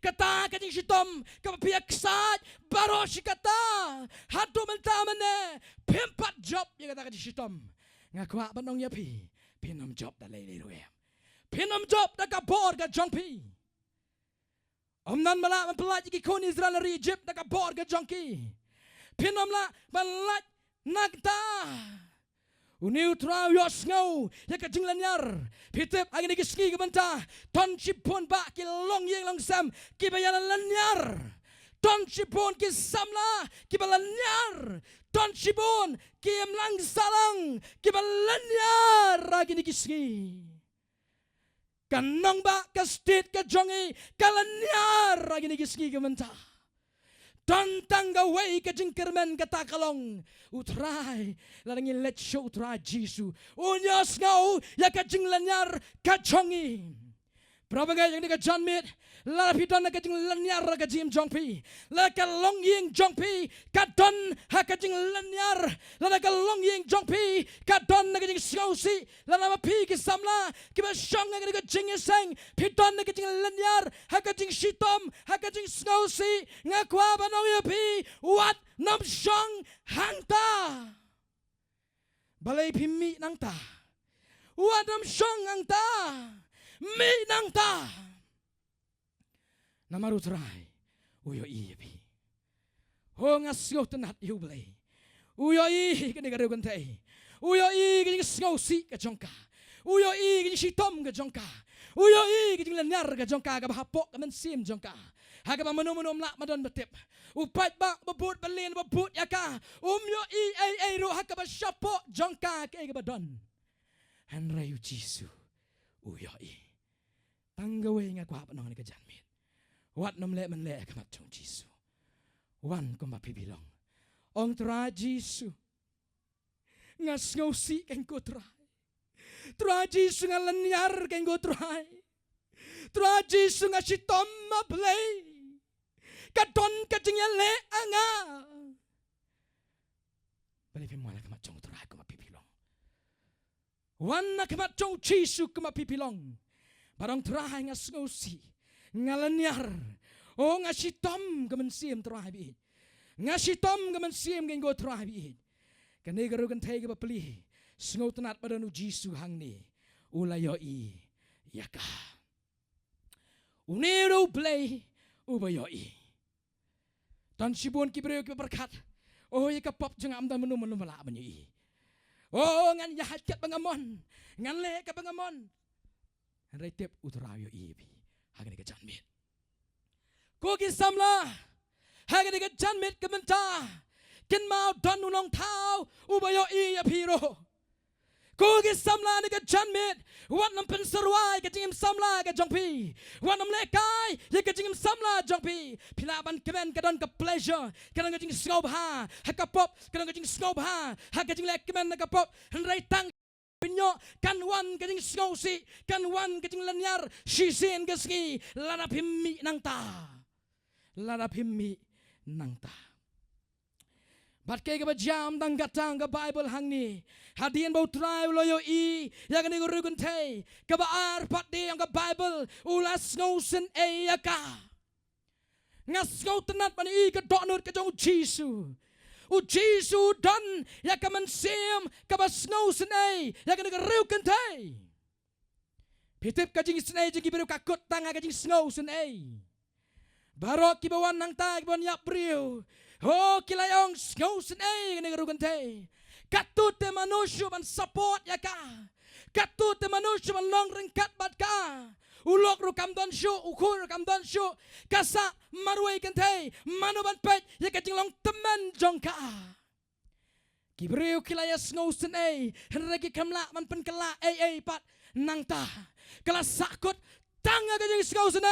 kata ka jing shitom ka pia ksat baro shikata hadu mentamane pempat job ya kata ka jing shitom ngakwa banong ya pi pinom job da lele roya pinom job da ka bor ka jongpi om nan mala pelat ki kon Israel dari Egypt da ka bor ka jongki pinom la balat nagta Uniu trau yos ngau ya ka jing lanyar pitep agni ki ski ka banta ton chipon ba ki long yeng long sam ki bayalan lanyar ton chipon ki samla ki balanyar ton chipon ki emlang salang ki balanyar agni ki ski kanong ba ka state ka jongi kalanyar agni ki ski ka banta tantang gawai ka jingkermen kata kalong utrai larangi let show utrai Jisu unyos ngau ya ka jinglanyar ka chongi prabagai yang ni ka janmit la piton ka jinglanyar ka jim jongpi la ka longying jongpi ka don ha ka jinglanyar la ka longying jongpi ka don ka jing skausi la na pi ki samla ki ba shong ka jingiseng piton ka jinglanyar ha ka jing shitom ha ka jing skausi ngakwa banong ya pi wat nam shong hangta balai pi mi nang ta wat nam shong hangta mi nang ta namaru trai uyo ibi ho ngasyo tenat yublei uyo i kini garu gantai uyo i kini skosi ka jongka uyo i kini shitom ka jongka uyo i kini lanyar ka jongka ka bahapok ka mensim jongka haga ba manum la madon betip upat ba babut balin babut yaka yo i ai ro haga ba shapo jongka ke ga badon hanrayu Jisu uyo i tanggawe nga kwa panong ni ka janmit wat nom le man le kamat chong Jisu wan ko mapibilong ong tra Jisu ngas ngosi ken ko tra Jisu nga lanyar ken ko tra Jisu nga sitom mablay kadon kajing le anga bali mo la kamat chong tra ko mapibilong wan na kamat chong Jisu ko mapipilong barang tra ngas ngosi ngalanyar ngasitom kemensim terabi ngasitom kemensim gengo terabi kene garu kan thai ga pali sngo tanat padanu Jisu hangni ulayoi yaka unero play ubayoi tan sibon kibreu ki berkat yaka pop jengam dan menum mala menyui ngan yahat kat bangamon ngan le ka bangamon retep utrayo ibi hagani ka janmit ko ki samla hagani ka janmit ka menta kin mau don unong tau ubayo i apiro ko ki samla ni ka janmit wat nam pen sarwai ka jingim samla ka jongpi wat nam lekai ye ka jingim samla jongpi pilaban kemen ka don ka pleasure ka don ka jing snob ha ka pop ka don ka jing snob ha ka jing lek kemen ka pop rai tang pinyo kan wan kajing skosi kan wan kajing lanyar sisin keski lada pimmi nang ta bat ke ga jam dang gatang ga Bible hangni hadian bau trai loyo i ya ga ni gurugun thei ka ba ar pat di ang ga Bible ulas ngosen e yaka ngas ngau tenat mani i ka donut ka jong Jisu Jisu don ya ka mensim ka bas ngau senai ya ka ngeru kentai pitip ka jing senai jing biru ka kot tanga ka jing ngau senai barok ki bawan nang ta ki bawan yak priu kilayong ngau senai ka ngeru kentai katut te manusyo ban support ya ka katut te manusyo ban long ringkat bat ka ulok rukam don shu ukur rukam don shu kasa marwai kentai manuban pet ya ka jinglong teman jongka kibreu kilayas ngausen henregi kamla man pen kala pat nangta kala sakut tanga ka jing ngausen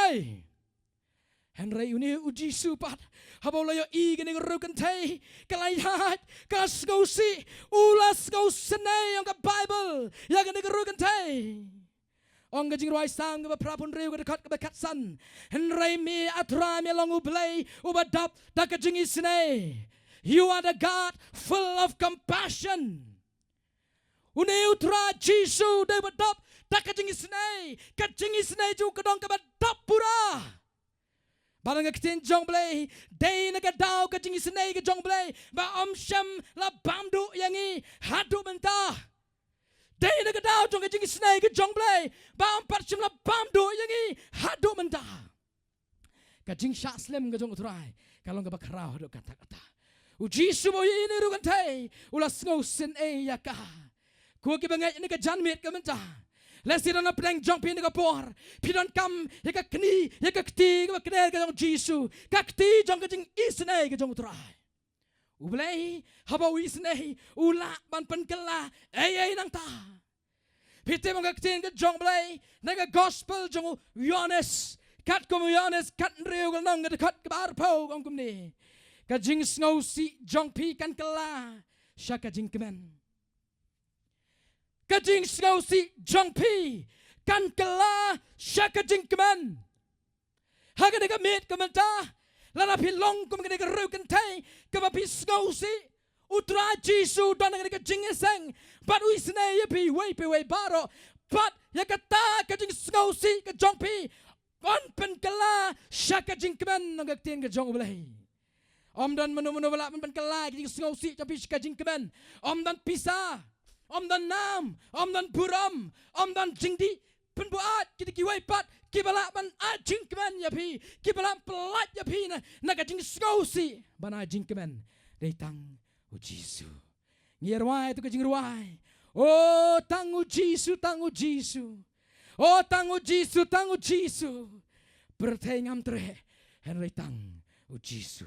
henrei uni uji supat habau loyo i gini rukan tai kalayat kas ngausi ulas ngausen yang ka Bible ya gini rukan tai ong gajing ruai sang ba prapun riu ga dekat ka san henrei mi atra mi long ublay ubadap da ka jing isne you are the God full of compassion uni utra Jisu de badap da ka jing isne ju ka dong ka badap pura barang ka tin jong blay day na ka daw ka jing isne ka jong blay ba sham la bamdu yangi hadu mentah day na ka daw jong ka jing isne ka jong blay ba sham la bamdu yangi hadu mentah ka jing shaslem ka jong utrai kalong ka bakrao hadu kata-kata Jisu mo ini rugan tay ulas ngosen yaka ku ki bangai ni ka janmit ka menta lesi dana pedang jong pi ni ka por pi don kam ya ka kni ya ka kti ka kne ka jong jisu ka kti jong ka jing isne ka jong trai ublei haba isne ula ban pen kala ai nang ta pite mong ka kti ka jong blei na ka gospel jong Yohanes kat kum Yohanes kat riu ka nong ka kat ka bar po kong kum ni ka jing ngau si jong pi kan kala sha ka jing kemen ka jing ngau si jong pi kan kala sha ka jing kemen ha ka ka mit ka menta lana pi long kum ka ka ru kan tai ka ba pi ngau si utra jisu don ka jing seng but we snay pi we baro but ya ka ta ka jing ngau si ka jong pi kon pen kala sha ka jing kemen ka tin ka jong ulai om dan menu bala pen kala ka jing ngau si tapi ka jing kemen om dan pisa om dan nam, om dan buram, om dan jingdi penbuat kita kiwai pat kibala ban ajing kemen ya pi kibala pelat ya pi na ka jing skausi ban ajing kemen datang ujisu ngirwai tu ka jing ruai oh tangu jisu oh tangu jisu bertengam tre hen datang ujisu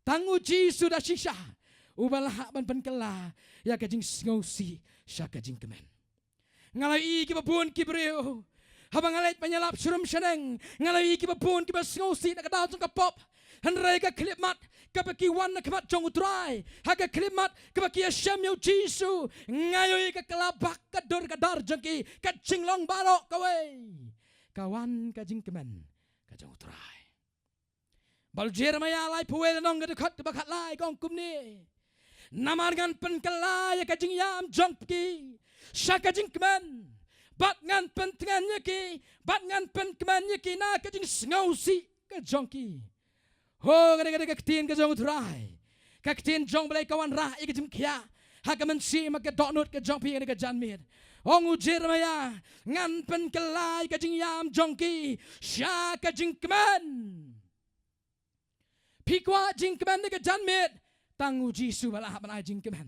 tangu jisu da shisha ubala ban pen kala ya ka jing ngausi sha ka jing kemen ngalai ki babun ki breu habang ngalai panyalap surum sheneng ngalai ki babun ki bas ngausi na ka daw ka pop hanrai ka klipmat ka paki wan na kamat jong utrai ha ka klipmat ka paki Hashem yo Jisu ngayo ka kalabak ka dor ka dar jengki ka jinglong barok ka wei kawan ka jing kemen ka jong utrai bal Jeremiah lai puwe nong ka dekat ka bakat lai kong kum ni namargan pen kelaya ka jing yam jongki syaka jing kemen bat ngan pen tengan ki bat ngan pen kemen ki na ka jing ngausi ka jongki ho ga ka tin ka jong trai ka tin jong blai kawan ra ka jing kya ha ka men si ma ka donut ka jong pi ka janmit ong Jeremiah ngan pen kelaya ka jing yam jongki syaka jing kemen pikwa jing kemen ka janmit tangu Jisu bala ban ajing kemen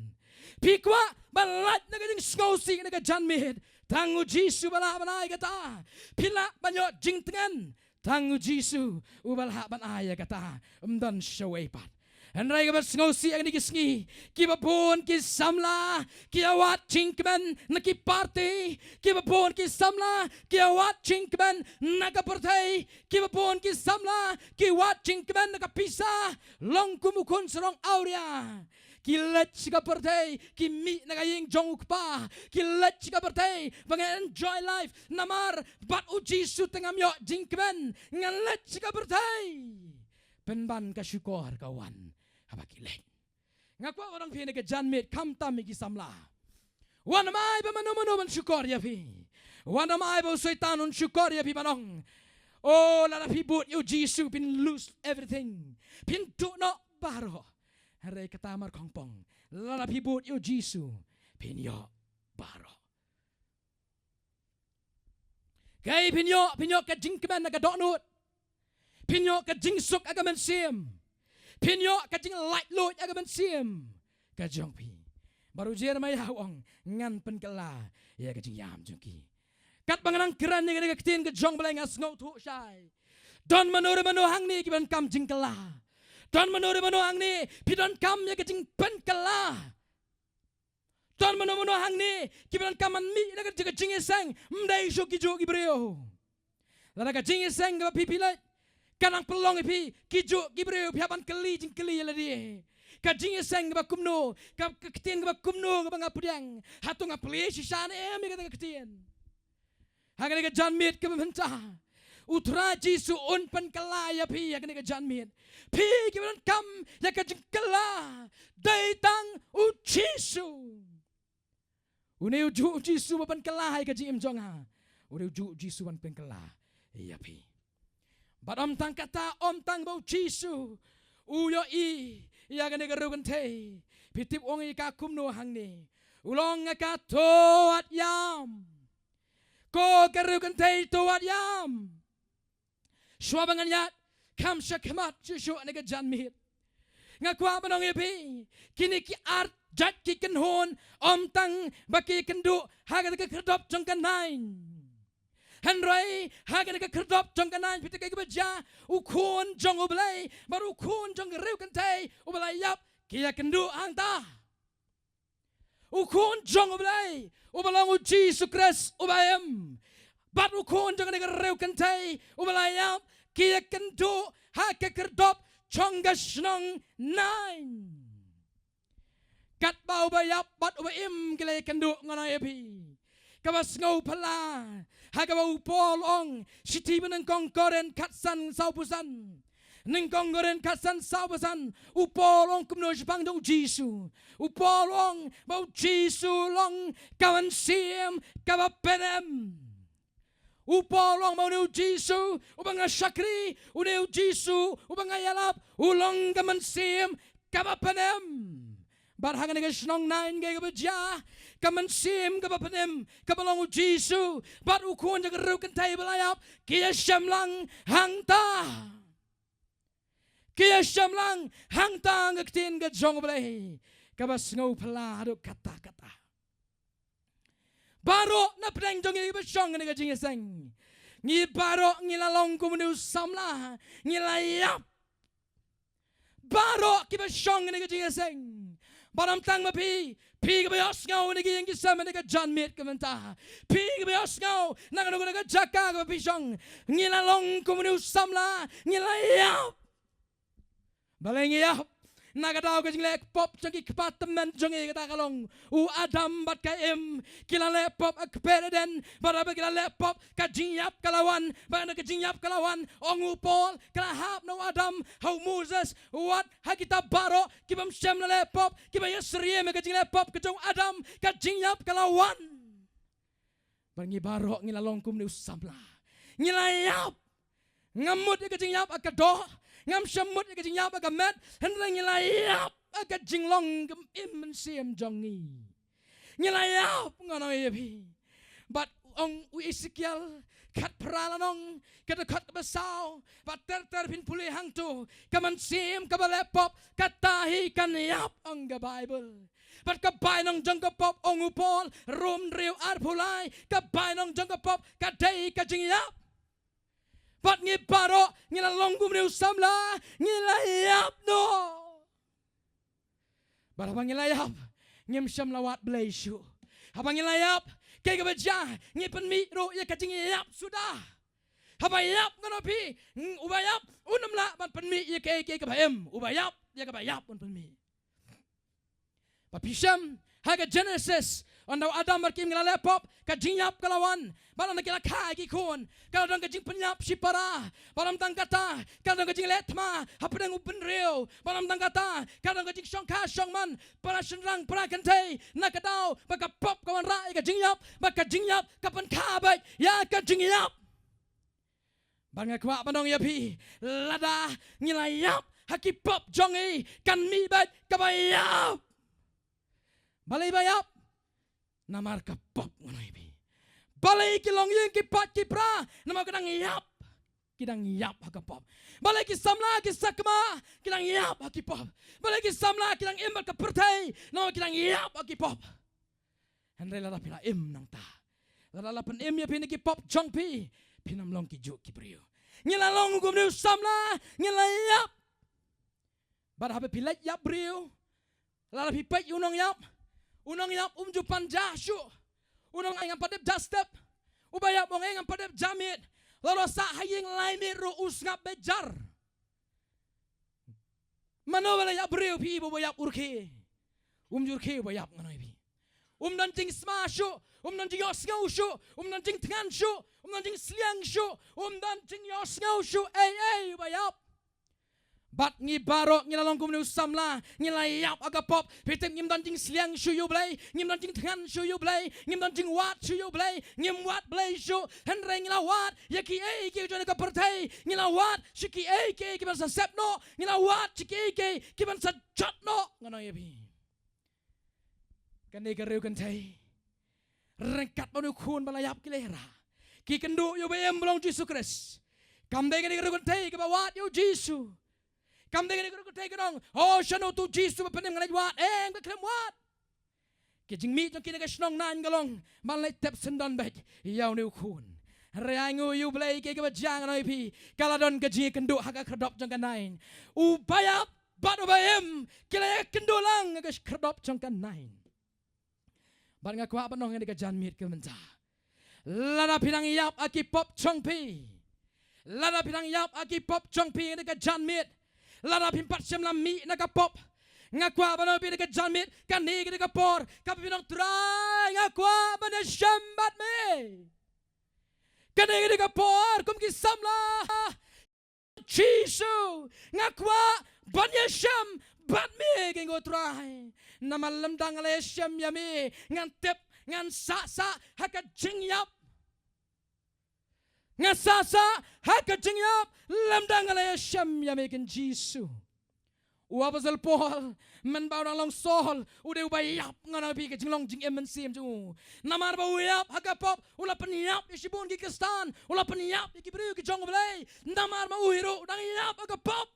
pikwa balat na ka jing skausi na ka janmit tangu Jisu bala ban ay kata pila banyo jing tengan tangu Jisu ubala ban ay kata umdan shawai pat Andrai ka bas ngausi ang nikisngi kibapon ki samla ki awat chingkman naki party kibapon ki samla ki awat chingkman nakapartay kibapon ki samla ki awat chingkman nakapisa long kumukon sarong aurea kilat sika partai kimi nagaying jonguk pa kilat sika partai bang enjoy life namar bat uji su tengam yo jingkman ngalat sika partai penban ka syukur kawan habakilek ngakwa orang phi ke janmit kam tam ki samla wan mai ba manu ban syukur ya phi wan mai ba syaitanun syukur ya phi banong oh la phi but you Jisu pin lose everything pin tu no baro hare katamar kongpong la phi but you Jisu pin yo baro kai pin yo ka jingkman na ka donut pin yo ka jingsuk aga man sim pinyo kajing light load aga ban sim kajong pi baru Jeremiah wong ngan pen kala ya kajing yam jungki kat banganang keran ni ga ketin ke jong balai ngas ngau thu sai don manore mano hang ni ki ban kam jing kala don manore mano hang ni pi don kam ya kajing pen kala don mano hang ni ki ban kam mi na ka jing sang mdai sho ki jo ki breo la ka jing sang ga pi lai kanang pelong ipi kijo gibreu piaban keli jing keli la di kajing seng ba kumno ka ketien ba kumno ba ngapudang hatu ngapli sisane mi ka ketien hagane ka janmit ka benta utra Jisu un pen kala ya pi hagane ka janmit pi kiban kam ya ka jing kala daitang u Jisu une uju Jisu ba pen kala ka jing imjong ha une uju Jisu ban pen kala ya pi but om tang kata om tang bau Jisu uyo i ya gane garugan te pitip ong i ka kumno hang ni ulong ka toat yam ko garugan te toat yam swabangan yat kam shakamat Jisu ne ga janmit ngakwa banong ipi kini ki art จัดกิกันโหนอมตังบักกิกันดุหากันก็กระดบจงกันนายฮันไรหากันก็กระดบจงกันนายพิจารณากับจ้าอุคูนจงอุบไลบารุคูนจงเร็วกันเทอุบไลยับกิยกันดุอังตาอุคูนจงอุบไลอุบลองอุจีสุคริสอุบายมบัดอุคูนจงกันเร็วกันเทอุบไลยับกิยกันดุหากันกระดบจงกันชนงนายกัดเบาใบยับบัดอุบอิมกิเลกันดุงอนายพีกับว่าสงบพลาหากว่าอุปอลองสิทีมันกองกอเรนขัดสันสาวปุสันนึงกองกอเรนขัดสันสาวปุสันอุปอลองกุมโนชบังดงจีซูอุปอลองบ่าวจีซูลองกับวันเสียมกับว่าเป็นเอ็มอุปอลองบ่าวนิวจีซูอุบังอาชักรีอุนิวจีซูอุบังอายาลับอุลองกับมันเสียมกับว่าเป็นเอ็มบัดหากนายก็ชนองนายนายก็บจ้ากับมันเสียมกับปนิมกับลองอุจีซูบัดอุควรจะกระรุกันไทยบลายับเกียชมลังหังตาเกียชมลังหังตางกตีนกับจงบลายกับสงบพลาดุกตากตาบารุนับแรงจงยี่กับจงกันกับจริงเสงยี่บารุยี่ละลองกุมนุสัมลายี่ละยับบารุกับจงกันกับจริงเสงบารมตังมาพี่ก็ไปอสเงาในกี่ยังกิสามันในกับจันเม็ดกับมันตาพี่ก็ไปอสเงานักนกในกับจักรกับพี่ชงงี้ละลงกุมนุสัมลางี้ละยับบาเลงยับนักดาวก็จึงเล็กป๊อปจังกิปัตตมันจังเอกตากลงอูอาดัมบัดกะเอ็มกิลาเล็ป๊อปอักเปรเดนบาราบกิลาเล็ป๊อปกะจิงยับกะลาวันบานักจิงยับกะลาวันองอูปอลกะลาฮับโนอาดัมเฮามูเซสวัดฮักิตาบาโรกิบัมเชมลาเล็ป๊อปกิบายสเรียมกะจิงเล็ป๊อปกะจงอาดัมกะจิงยับกะลาวันบางีบาโรงี้ละลงกุมนิวสัมลางี้ละยับงามมุดกะจิงยับกะดองามสมุดกะจิงยับกะเม็ดเห็นไรงี้ละยับกะจิงลงกะอิมมันเสียมจงงี้งี้ละยับงอนอยพี่บัดองอุอิสเกียลขัดพระละนองกะตะขัดบะสาวบัดเตอร์พินพุลีหังตูกะมันเสียมกะบะเลปอบกะตาฮีกันยับองกะไบเบิลบัดกะบายนองจังกะปอบองอุปอลรวมเรียวอาร์พูไลกะบายนองจังกะปอบกะเดกะจิงยับบัดงี้ปาโรงี้ละลงกุมนิวซัมลางี้ละยับโนบัดabang ngelayap ngem syam lawat Malaysia abang ngelayap kaya kebaja ngepen mi ro ya kacing yap sudah abang yap ngono pi ubayap unam la ban pen mi ya kaya kebayam ubayap ya kebayap un pen mi papisham haga Genesis Andau Adam berkim ngala lepop kajing yap kalawan balam nak kila kai ki kun kalau dong kajing penyap sipara balam tang kata kalau dong kajing letma hapedang upen real balam tang kata kalau dong kajing syongka syongman para senrang para kentei nak kadau baka pop kawan rai kajing yap kapan kabai ya kajing yap bang akwa panong ya pi lada ngilai yap haki pop jongi kan mi bat kabayap balai bayap namar ka pop ngono ibi balai ki long yeng ki pat ki pra nama kadang yap ka pop balai ki samla ki sakma kidang yap ki pop balai ki samla kidang imbal ka pertai nama kidang yap ki pop andre la pila im nang ta la pen im ya pin ki pop jong pi pinam long ki juk ki brio ngila long gum nu samla ngila yap bar habe pila yap brio la pi pet unong yap jupan jashu unong ang padep dastep ubaya bong ang padep jamit lalo sa haying laimi ro usngap bejar mano wala ya breu pi bo yap urke jurke bo yap ngano pi dan ting smashu dan ting yosngau shu dan ting tngan shu dan ting sliang shu dan ting yosngau shu ei bo yap bat ngi barok ngi lalong kum nu samla ngi layap aga pop pitem ngim dan ting sliang shu yu blai ngim dan ting tngan shu yu blai ngim dan ting wat shu yu blai ngim wat blai shu hen reng lawat yaki ei ki jona ka pertai ngi lawat shiki ei ki ban sa sepno ngi lawat shiki ei ki ban sa chatno ngono yabi kan ni ka reu kan thai rengkat banu khun balayap ki lera ki kendu yu bem blong Jesus Christ kam dei kan ni ka reu kan thai ka bawat yu Jesus kam dengan ikut kita kerong oh shano tu Jesus bepenem ngalai wat beklem wat ke jing mi jong kina ka snong nan galong man lai tep sendon bet yaw new kun Reangu yu play ke ba jang noi pi kaladon ke ji kendu haka kredop jong kan nain ubayap bat ubayem kila kendu lang ke kredop jong kan nain bat ngakwa banong ni ka janmit ke menta lada pinang yap aki pop jong pi lada pinang yap aki pop jong pi ni ka janmit lada pimpat sem lam mi na ka pop ngakwa banong pi ni ka janmit kan ni ka por ka pinang try ngakwa ban shambat me Kanega ka por kum ki samla Chisu ngakwa banya sham bat me gengo try namalam dangale sham yami ngan tep ngan sa haka jingyap ngan sa haka jingyap lam dangale sham yami gen Jisu Wabazal Paul men bau long sol udah ubayap ngana pi ke jinglong jing emen sim ju namar ba uyap hakapop ula penyap isibun ki kestan ula penyap ki bru ki jong blai namar ma uhiro dang yap hakapop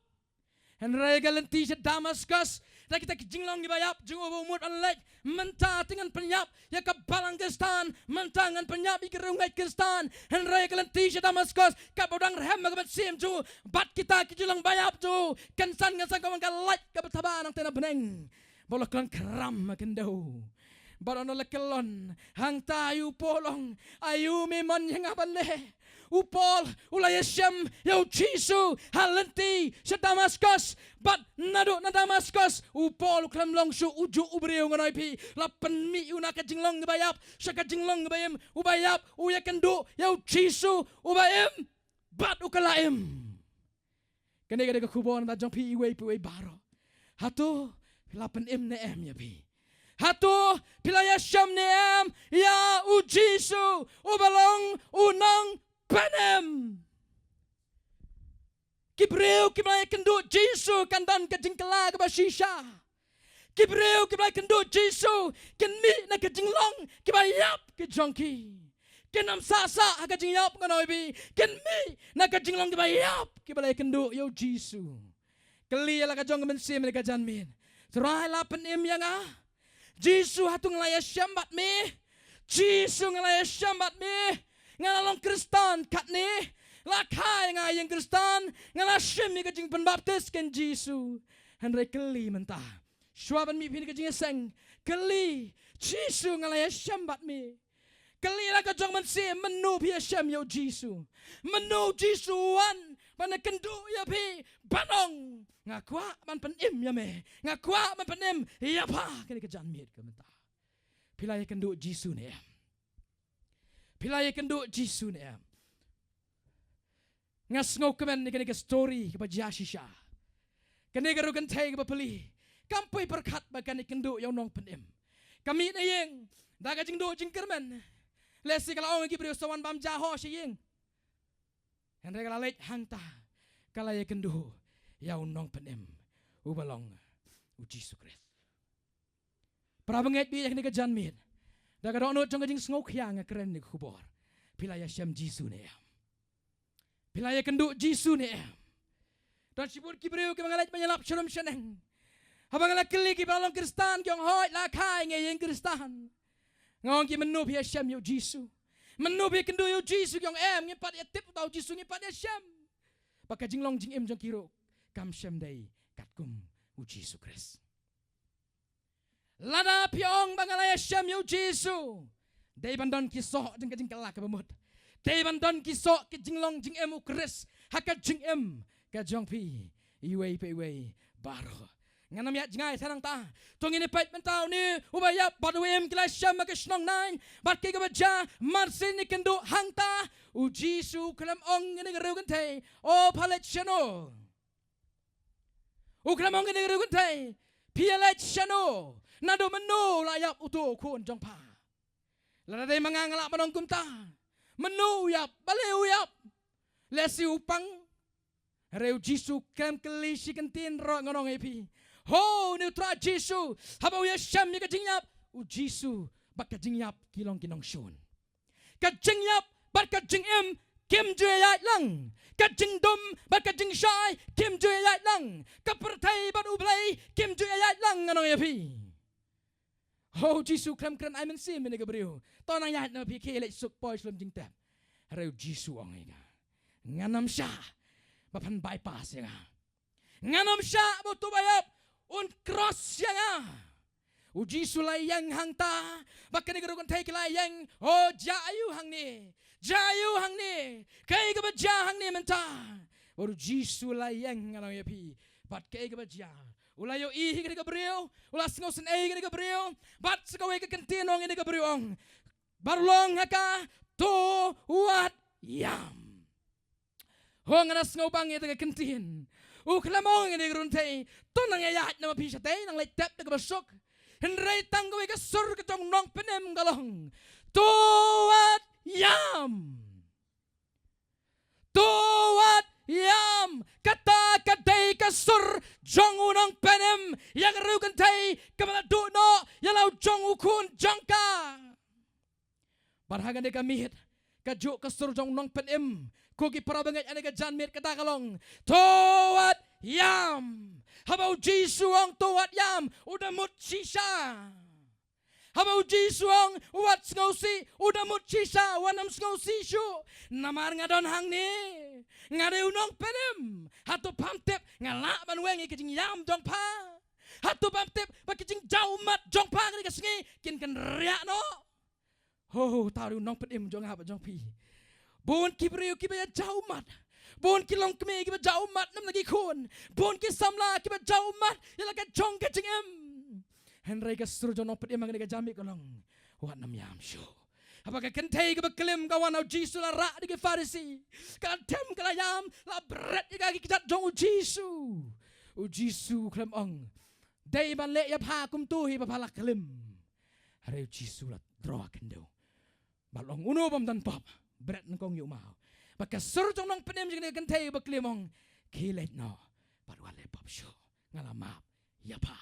en regalenti se Damascus da kita ki jinglong bayap jung obo mut anlek menta tingan penyap ya ka balang kestan mentangan penyap ki rungai kestan en regalenti se Damascus ka bodang rem ka sim ju bat kita ki jinglong bayap ju kensan ngasan ka ka like ka bataban ang tena beneng bolok lang kram kendo barono lekelon hang tayu polong ayu memon yang abale upol ulaya syam yau Jisu halenti sa Damascus bat nado na Damascus upol klam long su uju ubreu nganoi pi lapen mi una ka jinglong bayap sa ka jinglong bayem ubayap uya kendo yau Jisu ubayem bat ukalaem kene ka kubon da jong pi iwe baro hatu lapen em ne em ya pi hatu pilaya syam ne em ya u Jisu ubalong unang panem kibreu kiblai kendu Jisu kandan ka jingkala ka basisha kibreu kiblai kendu Jisu kenmi na ka jinglong kibayap ki jongki kenam sasa ka jingyap nganoi bi kenmi na ka jinglong kibayap kibalai kendu yo Jisu kali ala ka jong men sim ka janmin trai la penem yang Jisu hatu nglaya syambat me Jisu nglaya syambat me ngalalong Kristan kat ni lakai ngayang Kristan ngalasyem ni kajing penbaptis ken Jisu henry keli mentah swaban mi pin kajing seng keli Jisu ngalaya syambat mi keli la kajong mensi menu pia syam yo Jisu menu Jisu wan pana kendu ya pi banong ngakwa man penim ya me ngakwa man penim ya pa kini kajan mit ke mentah pilai kendu Jisu ni Pilai kendo Jisu ne ngas ngau kemen ni kene story ke Jasisha kene garu kan thai ke peli kampai perkat bakan ni kendo yang nong penem kami ne yeng daga jingdo jingkermen lesi kala ong ki brio sawan bam jaho siyeng hen regala lek hangta kala ye kendo yang nong penem ubalong u Jisu Kristus prabanget bi kene ke janmit daga dono jong jing ngok yang keren ni kubor pilaya syam Jisu ne pilaya kendu Jisu ne dan sibur kibreu ke mangalaj banyalap shalom sheneng habangala keli ki balong Kristan kyong hoi la khai nge yeng Kristan ngong ki menu pia syam yo Jisu menu pia kendu yo Jisu kyong nge pat ya tip tau Jisu nge pat ya syam baka jinglong jing em jong kiro kam syam dai katkum u Jisu Kristus lada piong bangalaya syam yo Jisu dai bandon kisok jeng kajing kelak ke bemut dai bandon kisok ke jinglong jing em ukris haka jing em ka jong pi iwe baro nganam ya jingai sarang ta tong ini pait mentau ni ubaya badu em kila syam ka snong nine bat ke baja marsin ni kendo hangta u Jisu kelam ong ni geru kan thai o palet chano u kelam ong ni geru kan thai pialet chano nado menu layap utu kun jong pa lada dai mangangalak manong kumta menu yap baleu yap lesi upang reu Jisu kem kelisi kentin ro ngonong epi ho ni tra Jisu haba ya syam ni kajingyap u Jisu bak kajingyap kilong kinong shun kajingyap bak kajingem kim jue yai lang kajing dum bak kajing shai kim jue yai lang kapertai bat ublai kim jue yai lang ngonong epi Oh Jisu krem kren ai men sim ni gabriu. To nang yat na PK lek suk poi slum jing tap. Reu Jisu ong ega. Nganam sha. Bapan bypass ya. Nganam sha bo tu bayap un cross ya. U Jisu lai yang hang ta. Bakan ni gerukun tai kelai yang. Oh jayu hang ni. Jayu hang ni. Kai ke baja hang ni menta. Baru Jisu lai yang nganam ya pi. Bat kai ke baja. Ulayo ihi ke gabriu, ulas ngosen e ke gabriu, bat sekawe ke kentinong ini gabriu ong. Barlong haka to wat yam. Hong anas ngobang itu ke kentin. Uklamong ini geruntai, to nang ayat nama pisatay nang letap na kabasok. Henry tanggawe ke sur ke tong nong penem galong. To wat yam. To wat yam kata kadai kasur jong unang penem yang rugan tai kamala duno yalau jong ukun jangka barhagan de kamit kajuk kasur jong unang penem kugi parabangat ane ka janmit kata kalong towat yam habau Jisu ang towat yam udah mut sisa habau Jisu ang wat ngausi udah mut sisa wanam ngausi syu namar ngadon hang ni ngare unong penem hatu pamtep ngalak ban wengi kejing yam jong pa hatu pamtep bakijing jaumat jong pa ngani kasengi kin kan riak no ho taru unong penem jong haba jong pi bon kibriu kibaya jaumat bon kilong keme kiba jaumat nam lagi kun bon ki samla kiba jaumat yala ka jong kejing em henry ka suru jong penem ngani ka jami kolong wat nam yam shu apakah kentai ke beklim kawan au Jisu la rak di ke Farisi. Kadem kelayam la bret ika kijat jong u Jisu. U Jisu klem ong. Dai ban le ya pha kum tu hi pa phalak klim. Hari Jisu la draw kendo. Balong uno bam dan pop. Bret ngong yu mau. Baka sur jong nong penem jeng kentai ke beklim ong. Kilet no. Padwa le pop shu. Ngalamap ya pa.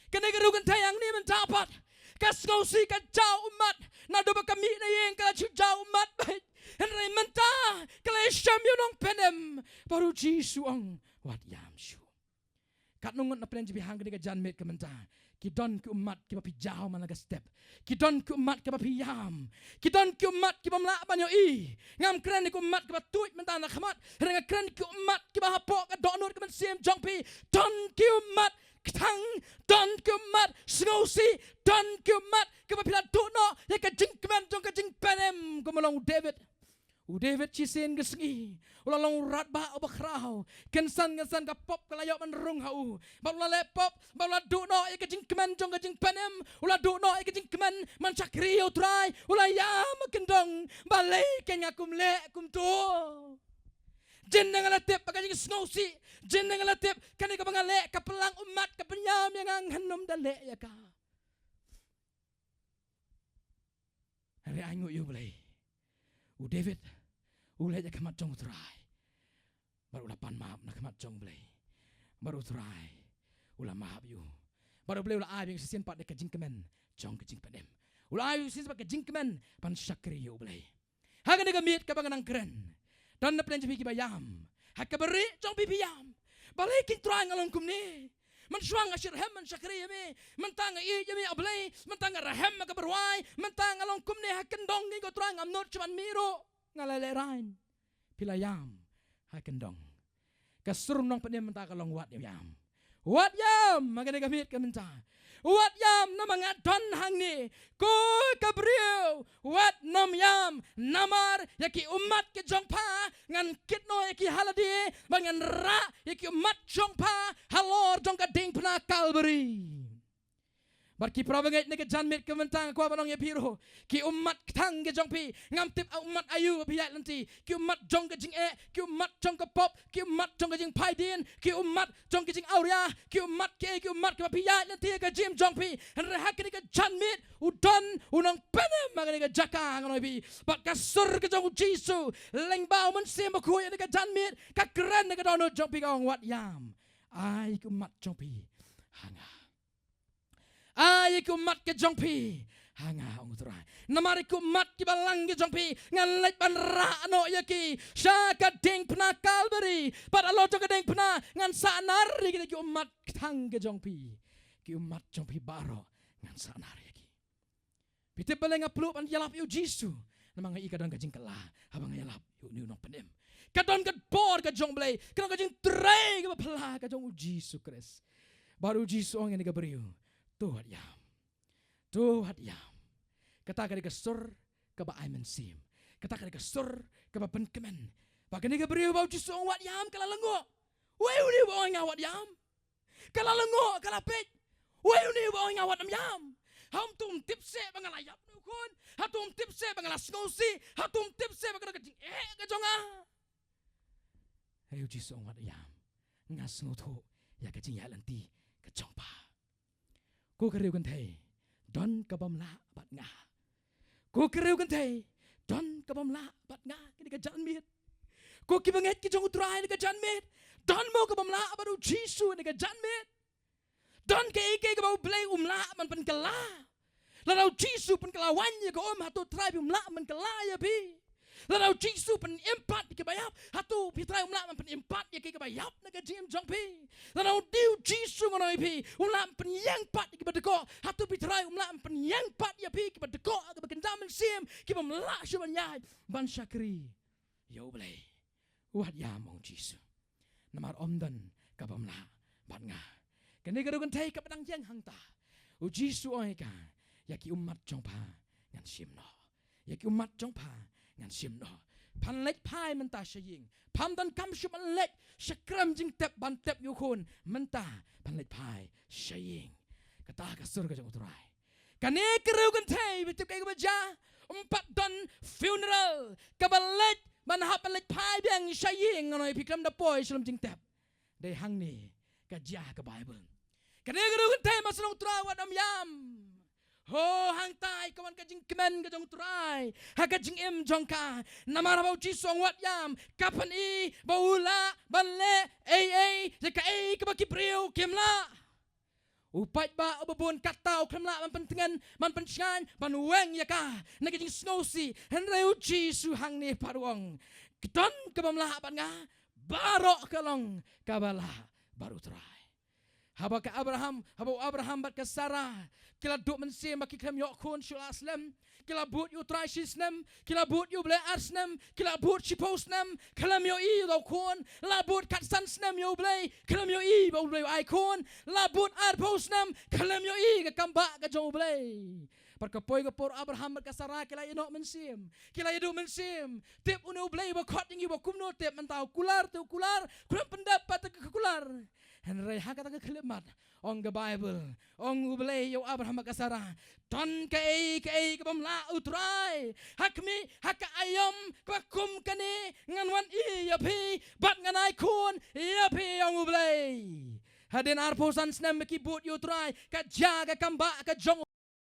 Kenai geru kentai yang ni mentapat. Kas ngau si ka jau umat na do ba kami na yeng kala chu jau umat baik henry menta kala syam yunong penem baru Jisu ang wat yam shu kat nungut na pelen jibi hang ka janmet ka menta kidon ki umat ki papi jau managa step kidon ki umat ki papi yam kidon ki umat ki pamla banyo i ngam kren ki umat ki patuit menta na khamat henry kren ki umat ki bahapok ka donut ka men sim jongpi don ki umat Ketang don kemat sengausi don kemat kepapilan tuno ya kajing keman jong kajing penem kemelong David David cisin kesengi ulalong rat ba obakrau kensan kapop kelayok menrung hau baula lepop baula duno ya kajing keman jong kajing penem ula duno ya kajing keman man sakrio try ula yam kendong balai ken ngakum le kum tu jeneng alatip pagajing sengausi jeneng alatip kani ka bangale kapelang umat kapenyam yang anghanom dale ya ka hari angu yu boleh u David ulai ja kamat jong trai baru lapan maaf na kamat jong boleh baru trai ula maaf yu baru boleh ula ai yang sisian pat de kajing kemen jong kajing padem ula ai sisian pat kajing kemen pan sakri yu boleh hagan de gamit ka banganang keren dan na plan jipiki bayam hakabari jong pipiyam balikin trang along kumni man swang asir hem man sakri me mentang i jami ablay mentang rahem ka berwai mentang along kumni hakendong ni ko trang am not cuman miro ngalelerain pilayam hakendong kasur nong panem mentang along wat yam magane gamit ka mentang wat yam na mga don hang ni ko kabriu wat nam yam namar yaki umat ke jong pa ngan kitno yaki haladi bangan ra yaki umat jong pa halor jong ka ding pna Calvary barki prabanget ne ke janmit ke mentang ko banong ya piro ki umat tang ke jong pi ngam tip umat ayu piat lanti ki umat jong ke jing ki umat jong ke pop ki umat jong ke jing paidin ki umat jong ke jing auria ki umat ke piat lanti ke jim jong pi henre hak ke janmit udon unang penem magani ke jaka ngono pi bat kasur ke jong Jisu leng bau men sim ko ya ke janmit ka keren ke dono jong pi ka wat yam ai ki umat jong pi hanga ay kumat ke jongpi hanga ong turai namari kumat ki balang ke jongpi ngalait ban ra no yaki syaka ding pna Calvary pada lo jong ding pna ngan sanar ki umat tang ke jongpi ki umat jongpi baro ngan sanar yaki. Pitip balay nga peluk pan yalap yu Jisu. Namang ikadang kajing kalah habang yalap yu ni unong panim. Kadon kad bor kajong balay, kadon kajing tray ka pala kajong Jisu Kris. Baru Jisu ang nga beriu. Tuhat yam. Tuhat yam. Kata ka sur ka ba ay mensim. Kata ka sur ka ba penkemen. Bagan nga beriu bau Jisu ang wat yam kalalango. Wai uni bau nga wat yam. Kalalango kalapit. Wai uni bau nga wat yam. Ham tum tipse bangalayap no kun. Hatum tipse bangalas ngosi. Hatum tipse bangala kajing kajonga. Ayo Jisu ang wat yam. Ngas ngoto ya kajing ya lanti kajong pa. Ku keriu kan thei. Don kabam la bat nga. Ku keriu kan thei. Don kabam la bat nga kini kajan mit. Ku kibanget ki jong utrai ni kajan mit. Don mo kabam la baru Jisu ni kajan mit. Don ke ike kabau blay umla man pen kala. Lalau Jisu pen kalawanya ka hatu trai umla man kala ya bi. Lalau Jisu pen empat ke bayap hatu pitrai umla man pen empat ya ke bayap na ka jim jong pi. Lalau diu Jisu ngono pi umla pen yang pat ke badeko hatu pitrai umla pen yang pat ya pi ke badeko ke bakendam sim ke bamla syabanyai ban syakri. Yo blay. Wat ya mong Jisu. Namar omdan ka bamla bat nga. Kani garugan tay kapadang yang hangta. U Jisu oi ka. Yaki umat jong pa ngan sim no. Yaki umat jong pa ngan sim no. Pan lek pai menta syaying. Pam dan kam syum lek syakram jing tep ban tep yukun menta pan lek pai syaying. Kata ka sur ka jong uturai. Kani garugan tay bitip kay kabaja. Umpat don funeral kabalet manhap pan lek pai biang syaying ngono pikram da poy syalum jing tep. Day hang ni kajah ke Bible. Kena gerugan tay masalong turawat yam. Ho hang tay kawan kajing kemen kajong turai. Ha kajing im jongka. Namara bau Jisu wat yam. Kapan i baula banle ai jaka ai kabaki priu kimla. Upat ba ubabun katau kemla man pentingan man pensian man weng yaka. Nakajing snosi henreu Jisu hang ni paruang. Kedon kabamla ban nga barok kalong kabala baru terai. Haba ka Abraham bat ka Sarah. Kila duk mensim baki kem yok kun syul aslam. Kila but yu trai sisnem. Kila but yu ble arsnem. Kila but shiposnem. Kalam yo i do kun. La but kat sansnem yo ble. Kalam yo i bo ble ai kun. La but arposnem. Kalam yo i ka kamba ka jo ble. Perkapoy ka por Abraham bat ka Sarah kila inok mensim. Kila yadu mensim. Tip unu ble ba kot ing ibo kumno tip mentau kular tu kular. Kulam pendapat ke kular. Henry hakat ang kalimat on the Bible on ublay yo Abraham kasara ton kay kabamla utray hakmi hakaayom kwakum kani nganwan iyapi bat nganay kun iyapi on ublay hadin arposan snem kibut utray kajaga kamba kajong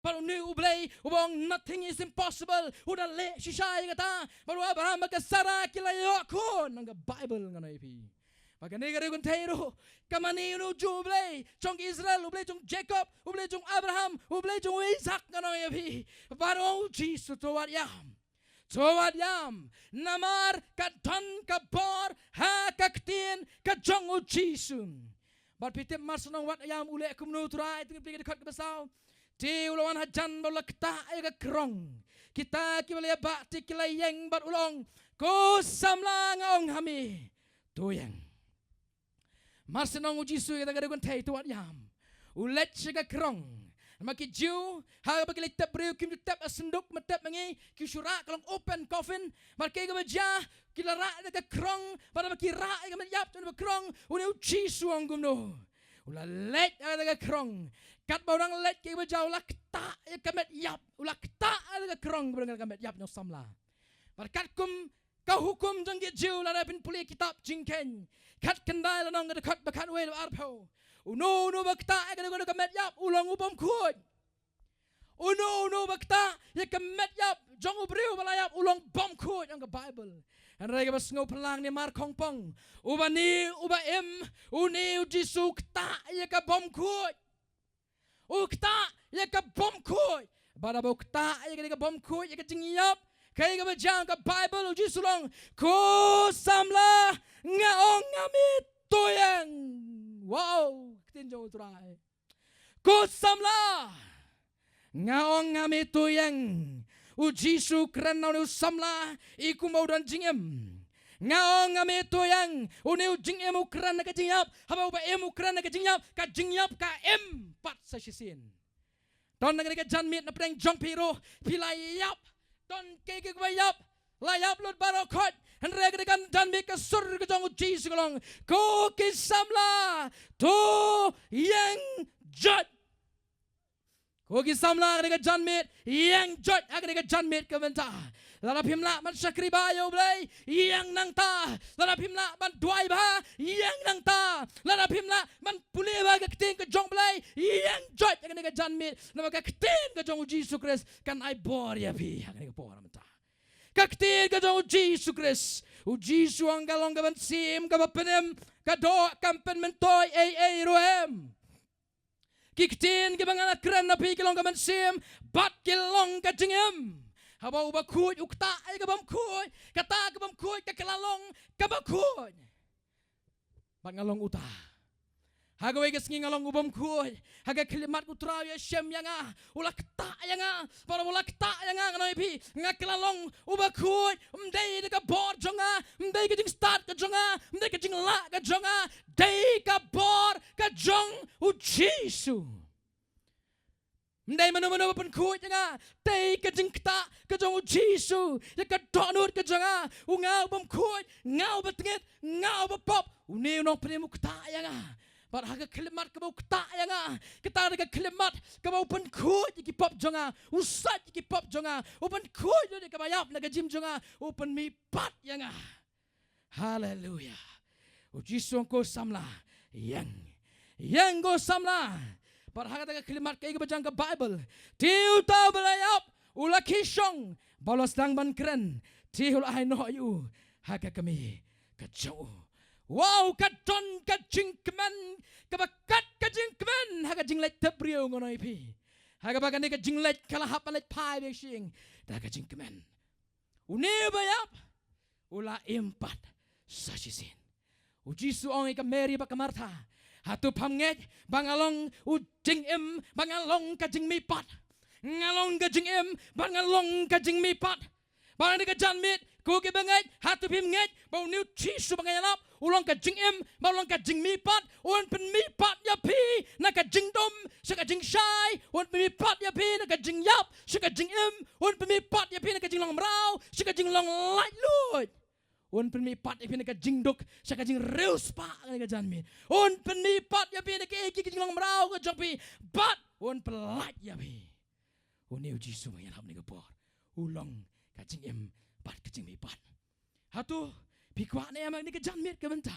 baru ni ublay ubong nothing is impossible udah le shishay kata baru Abraham kasara kilayo kun ang Bible nganay pi. Maka negara kun tayo kamani unu jublay jong Israel ublay jong Jacob ublay jong Abraham ublay jong Isaac ngano yapi baru Jisu towat yam namar kadon kabor ha kaktin kajong Jisu bat pitip masunong wat yam ule kumnu turai tingin pikir dekat kebesaw ti ulawan hajan bola kita ay kakrong kita kibalaya bakti kilayeng bat ulong ko samla ngong hami tuyang Marsenong Jisu kita gadugan tay tuat yam. Ulet siya krong. Maki Jew ha bagi tap breu kim tap asenduk matap mangi kisura kalong open coffin marke ga baja kilara ka krong para makira ga yap tu krong unu Jisu ang gumno. Ulet ga krong. Kat barang let ke baja ulak ta kamet yap ulak ta ga krong barang kamet yap no samla. Markat kum kau hukum jang Jew lara pin puli kitab jingken. Kat kendai lanong ga kat bakat we arpo. Uno bakta ga kamet yap ulang ubom kut. Uno bakta ya kamet yap jong ubriu balayap ulang bom kut ang Bible. An rega bas ngo pelang ni mar kongpong. Ubani uba uni Jisu kta ya ka bom kut. Ukta ya ka bom kut. Bada bukta ya ka bom kut ya ka jingyap. Kaya ka bajang ka Bible Jisu long ko samla ngaong ngamit tuyang. Wow, ketinjau turai. Ko samla ngaong ngami tuyang u Jisu krana u samla iku mau dan jingem ngaong ngami tuyang u neu jingem u krana ka jingyap haba ba em u krana ka jingyap ka em pat sa sisin ton nagani ka janmit na preng jong piro pilayap ton keke bayap layap lut barokot Henry kan janmit ka sur ka jong u Jisu kalong ko kisamla to yang jot Kogi samla agak janmit yang jot agak janmit kebenta. Lalap himla man sakribayo blay yang nangta. Lalap himla man duai bah yang nangta. Lalap himla man puleba agak keting ke jong blay yang jot agak janmit. Nama keting ke jong Yesus Kristus kan ai bor ya pi agak bor menta. Keting ke jong Yesus Kristus. Uji suang galong gaban sim gabapenem kado kampen mentoy roem. Kiktin gibangan kran na pikilong gaman sim bat kilong kajingem habaw bakuy ukta ay gabam kuy kata gabam kuy kakalalong kabakuy pangalong uta hagaway gasngi ngalong ubam kuy haga kilimat utraw ya syem yanga ulak ta yanga para ulak ta yanga nganoy pi ngakalalong ubakuy mday ka bor jonga mday ka jing start ka jonga mday ka jing la ka jonga day ka bor ka jong u Jisu mday manu pan kuy yanga day ka jing ta ka jong u Jisu ya ka donut ka jonga ungaw bam kuy ngaw batingit ngaw bapop uniw no panimu kta yanga Para haga kelimat kebau ketak yang kita ada kelimat kebau open kuy iki pop jonga usat iki pop jonga open kuy jadi kebayap naga jim jonga open mi pat yang haleluya uji songko samla yang go samla para haga ada kelimat kayak bajang ke Bible tiu tau belayap ula kishong balas dang ban keren tiu ai no yu haga kami kejauh Wow, kadon kajing keman, kabakat kajing keman, haga jing let tebriu ngono ipi, haga bagan ni kajing let kalah apa let pai besing, dah kajing keman. Uni bayap, ula empat sasisin. Uji suong ika Mary baka Martha, hatu pamnget bangalong ujing bangalong kajing mipat, ngalong kajing bangalong kajing mipat, bangan ni kajanmit. Kuki bangay, hatu pimngay, bau niu Jisu bangay alap, ulang ka jing ulang ka jing mipat, ulan pen mipat ya pi, na ka jing dom, sa ka jing shy, ulan pen mipat ya pi, na ka jing yap, sa ka jing ulan pen mipat ya pi, na ka jing long mrau, sa ka jing long light luit, ulan pen mipat ya pi, na ka jing duk, sa ka jing reus pa, na ka janmin, ulan pen mipat ya pi, na ka eki ka jing long mrau, ka jong pi, bat, ulan pen light ya pi, uniu Jisu bangay alap ni ka por, ulang ka jing pat kecing mipat. Hatu pikwa ne amang ni ke janmit ke benta.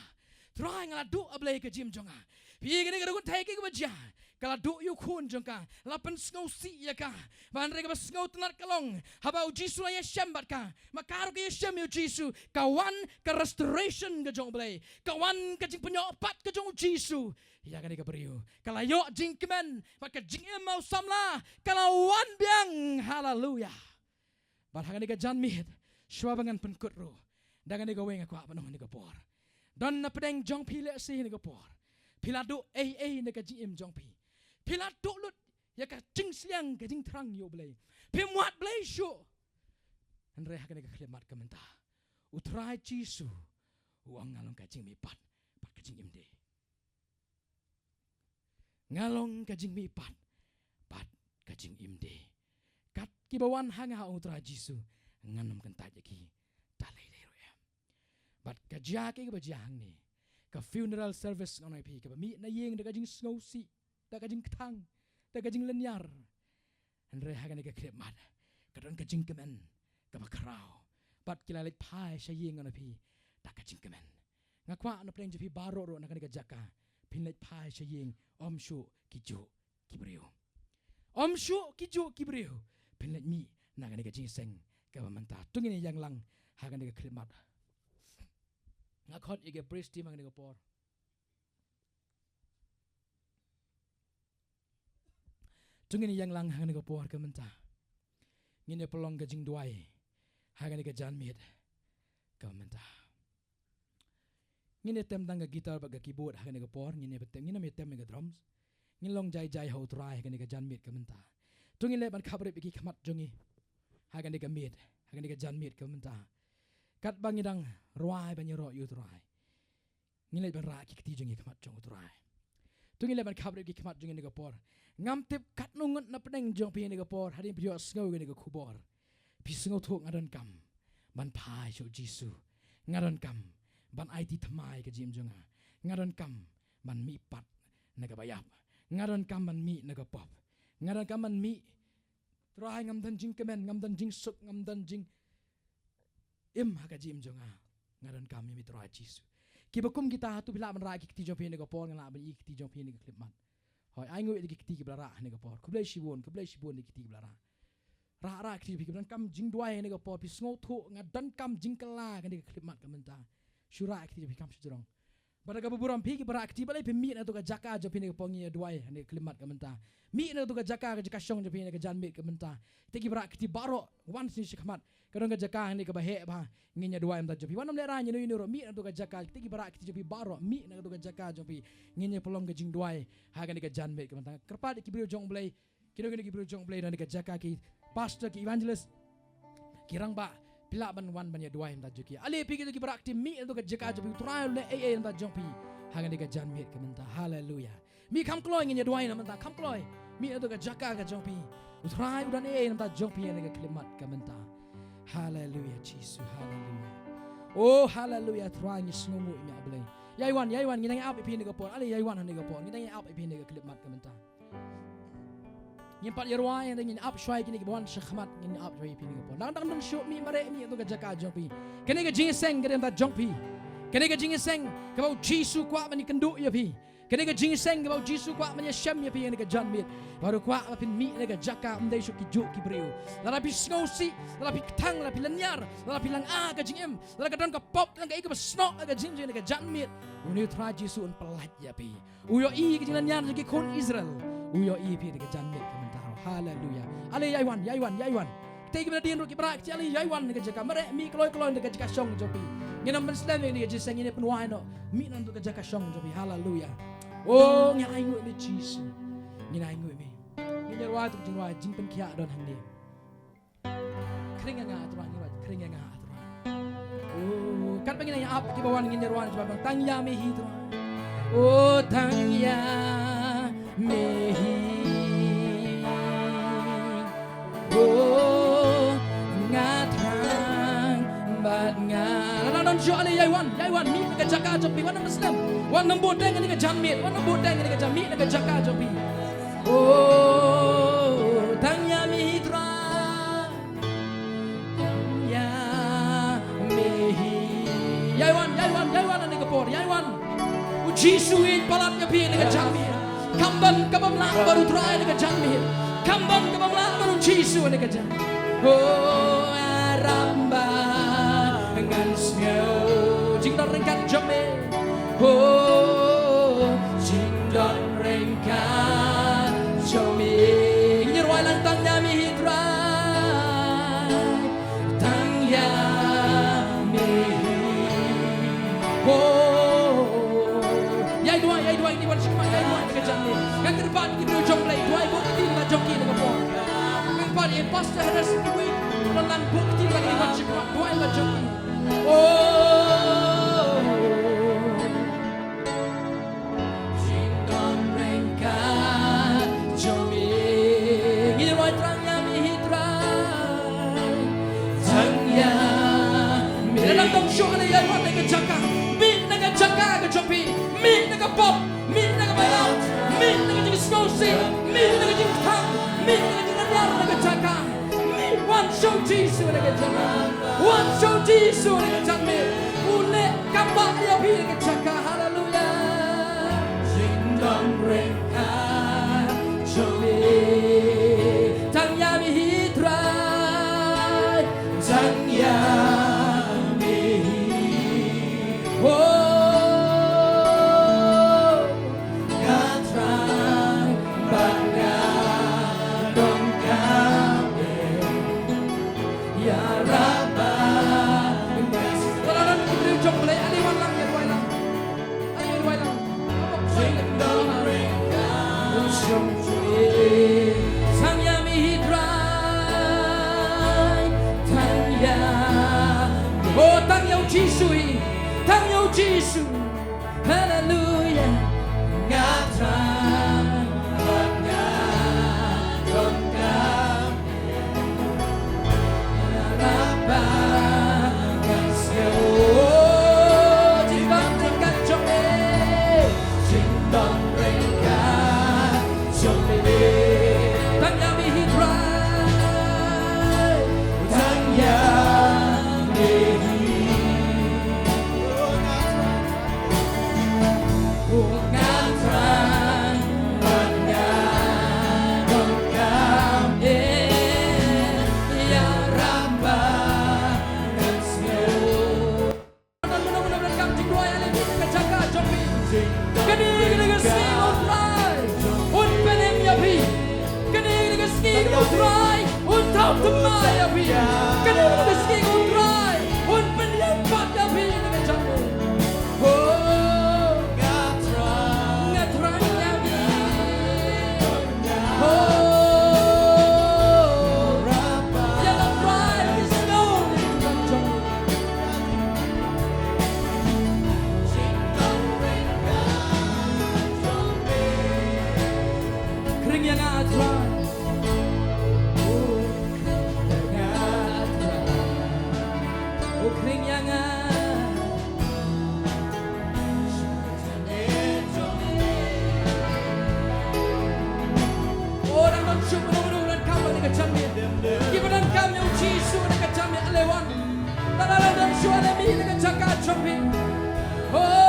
Try ngala du ablay ke jim jonga. Pi gini ke kun thai ke baja. Kala du yu kun jonga. Lapan sngau si ya ka. Ban re ke sngau tenar kalong. Haba u Jisu ya syambat ka. Makaru ke syam yu Jisu. Kawan ke restoration ke jong ablay. Kawan ke jing penyopat ke jong Jisu. Ya kan ke beriu. Kala yo jing kemen. Maka jing mau samla. Kala wan biang. Haleluya. Ban hagan ke janmit. Swabangan penkut ro. Dangan ni gaweng aku apa nong ni gapor. Dan na pedeng jong pile si ni gapor. Piladu ni ka jim jong pi. Piladu lut ya ka jing siang ka jing terang yo blay. Pimuat blay syo. Andre hakan ni ka klemat ka menta. Utrai Jisu. Uang ngalong ka jing mi pat ka jing imde. Ngalong ka jing mi pat ka jing imde. Kat kibawan hanga utrai Jisu. Nganam kan taj ki talai lero ya bat ka ja ke ba jang ni ka funeral service ngai pi ka mi na yeng da ka jing snowsi da ka jing tang da ka jing lenyar andre ha ka krep mat ka don ka jing kemen ka ba krau bat kila let pai sha yeng ngai pi da ka jing kemen ngakwa na pleng pi baro ro na ka jaka pin let pai sha yeng om shu kijo kibriu om shu kijo kibriu pin let mi na ka jing seng ka manta tungin yang lang hagan ni klimat ngakot ige priesti mang ni por tungin yang lang hagan ni por ka manta ngine pelong ka jing duai hagan ni janmit ka manta ngine tem dang gitar ba keyboard hagan ni por ngine betem ngine metem ni drums ngilong jai ho try hagan ni janmit ka manta tungi le ban khabre biki khamat jungi hagan diga mit hagan diga jan mit kamenta kat bangidang ruai banyero yu ruai ngile ban ra ki kti jungi khamat jong ruai tungi le ban khabre biki khamat jungi diga por ngam tip kat nungut na pedeng jong pi diga por hadin pio sngo diga khubor pi sngo thuk ngadan kam ban phai cho jisu ngadan kam ban IT thamai ka jim jonga ngadan kam ban mi pat naga bayap ngadan kam ban mi naga pop ngadan kam ban mi trai ngam dan jing kemen ngam dan jing suk ngam dan jing im ha ka jim jonga ngadan kam mi trai jisu ki bakum kita tu bila ban ra ki ti jong pi naga por ngala ban i ki ti jong pi naga klip man hoi ai ngoi ki ti ki blara naga por kublai shibon ni ki ti blara ra ki pi dan kam jing duai naga por pi sngo thu ngadan kam jing kala kan ni klip mat kamenta shura ki pi kam shurong pada ka buburam pi ki bara ki balai pi mi na to ka jaka jo pi ni pongi duai ni klip mat kamenta mi na to ka jaka ka jaka shong jo pi ni ka jan mi kamenta te ki bara ki baro wan sin shikmat kadang ka jaka ni ka bahe ba nginya duai mta jo pi wanam le ra ni no mi na to ka jaka te ki bara ki jo pi baro mi na to ka jaka jo pi nginya polong ka jing duai ha ka ni ka jan mi kamenta kerpa ki brio jong blai kino ki brio jong blai na ni ka jaka ki pastor ki evangelist kirang ba pila ban wan ban ya duai mta joki ale pi ki bara ki mi to ka jaka jo pi trial le ai mta jong pi ha ka ni ka jan mi kamenta hallelujah mi kam kloy nginya duai na mta kam kloy mi to ka jaka ka jong pi utrai udan ai mta jong pi ni ka klimat kamenta hallelujah Jesus hallelujah oh hallelujah trai ni sngomu mi ablay yaiwan nginang ap pi ni ka por ale yaiwan ni ka por nginang ap pi ni ka klimat kamenta Nyempat yerwai yang ingin up shwai kini kebawan syakmat ingin up shwai pini kebawan. Dang show mi mare mi itu kejaka jongpi. Kini ke jingseng kini empat jongpi. Kini ke jingseng kebau Jisu kuat mani kenduk ya pi. Kini ke jingseng kebau Jisu kuat mani syam ya pi yang ke janmit. Baru kuat lapin mi yang ke jaka mendai syuk kijuk kibriu. Lalapi sngosi, lalapi ketang, lalapi lenyar, lalapi lang ke jingem, lalapi kadang ke pop, lang ke ika besnok ke jingjing yang ke janmit. Uni tra Jisu un pelat ya pi. Uyo i ke jinglenyar jadi kon Israel. Uyo i pi yang ke janmit. Hallelujah. Ale yaiwan. Tegi benda din ro ki brak ti ale yaiwan ni kajaka mare mi kloy ni kajaka song jopi. Ngena muslim ni kajaka ngene penuai no. Mi nan tu kajaka song jopi. Hallelujah. Oh nya ai ngui ni Jesus. Ni ai ngui mi. Ni nyarwa tu jingwa jing pen kia don hang ni. Kring nga atwa ni wa kring nga atwa. Oh kan pengen ya ap ki bawan ni nyarwa ni bang tang ya me hi tu. Oh tang ya me hi. Oh, ngatang bat ngat. Ladan show ale yaiwan mi ka jaka jopi wan muslim. Wan nambut deng ni ka jamit, wan nambut deng ni ka jamit ni ka jaka jopi. Oh, tanya mi hitra. Ya mi. Yaiwan ni ka por, yaiwan. Jisu in palat nya pi ni ka jamit. Kamban kabamla baru try ni ka jamit. Kambang kebangla baru Jisu ni kerja. Oh aramba dengan snow jingdon rengkat jome. Oh jingdon rengkat jome. Nyerwai lantang nyami hidra. Tang ya mi. Oh yai dua ini bukan cuma yai dua ni kerja ni. Yang ke depan kita jom play dua ibu kita joki dengan pon. Memang ini pastor ada sedikit melan bukti lagi macam dua ibu joki. Oh, jingdon rengkat jomi. Ini roy terangnya mihitra. Tangnya mi. Dalam tong show ada yang mana ke jaka, mi nak jaka ke jopi, mi nak pop, mi nak bayar, mi nak jadi snowy, mi nak jadi tang. One show Jisu dengan jangan, one show Jisu dengan jangan. Ule kampak ya pi dengan jaka, haleluya. Jingdon mereka joli, tangya mi hidra, tangya mi. Oh, katrang bangga. Jingdon Yesus. Haleluya. Ngatran pengantung kami harapan seolah dibandingkan jombe cinta mereka jombe tanya mihidrai tanya Oh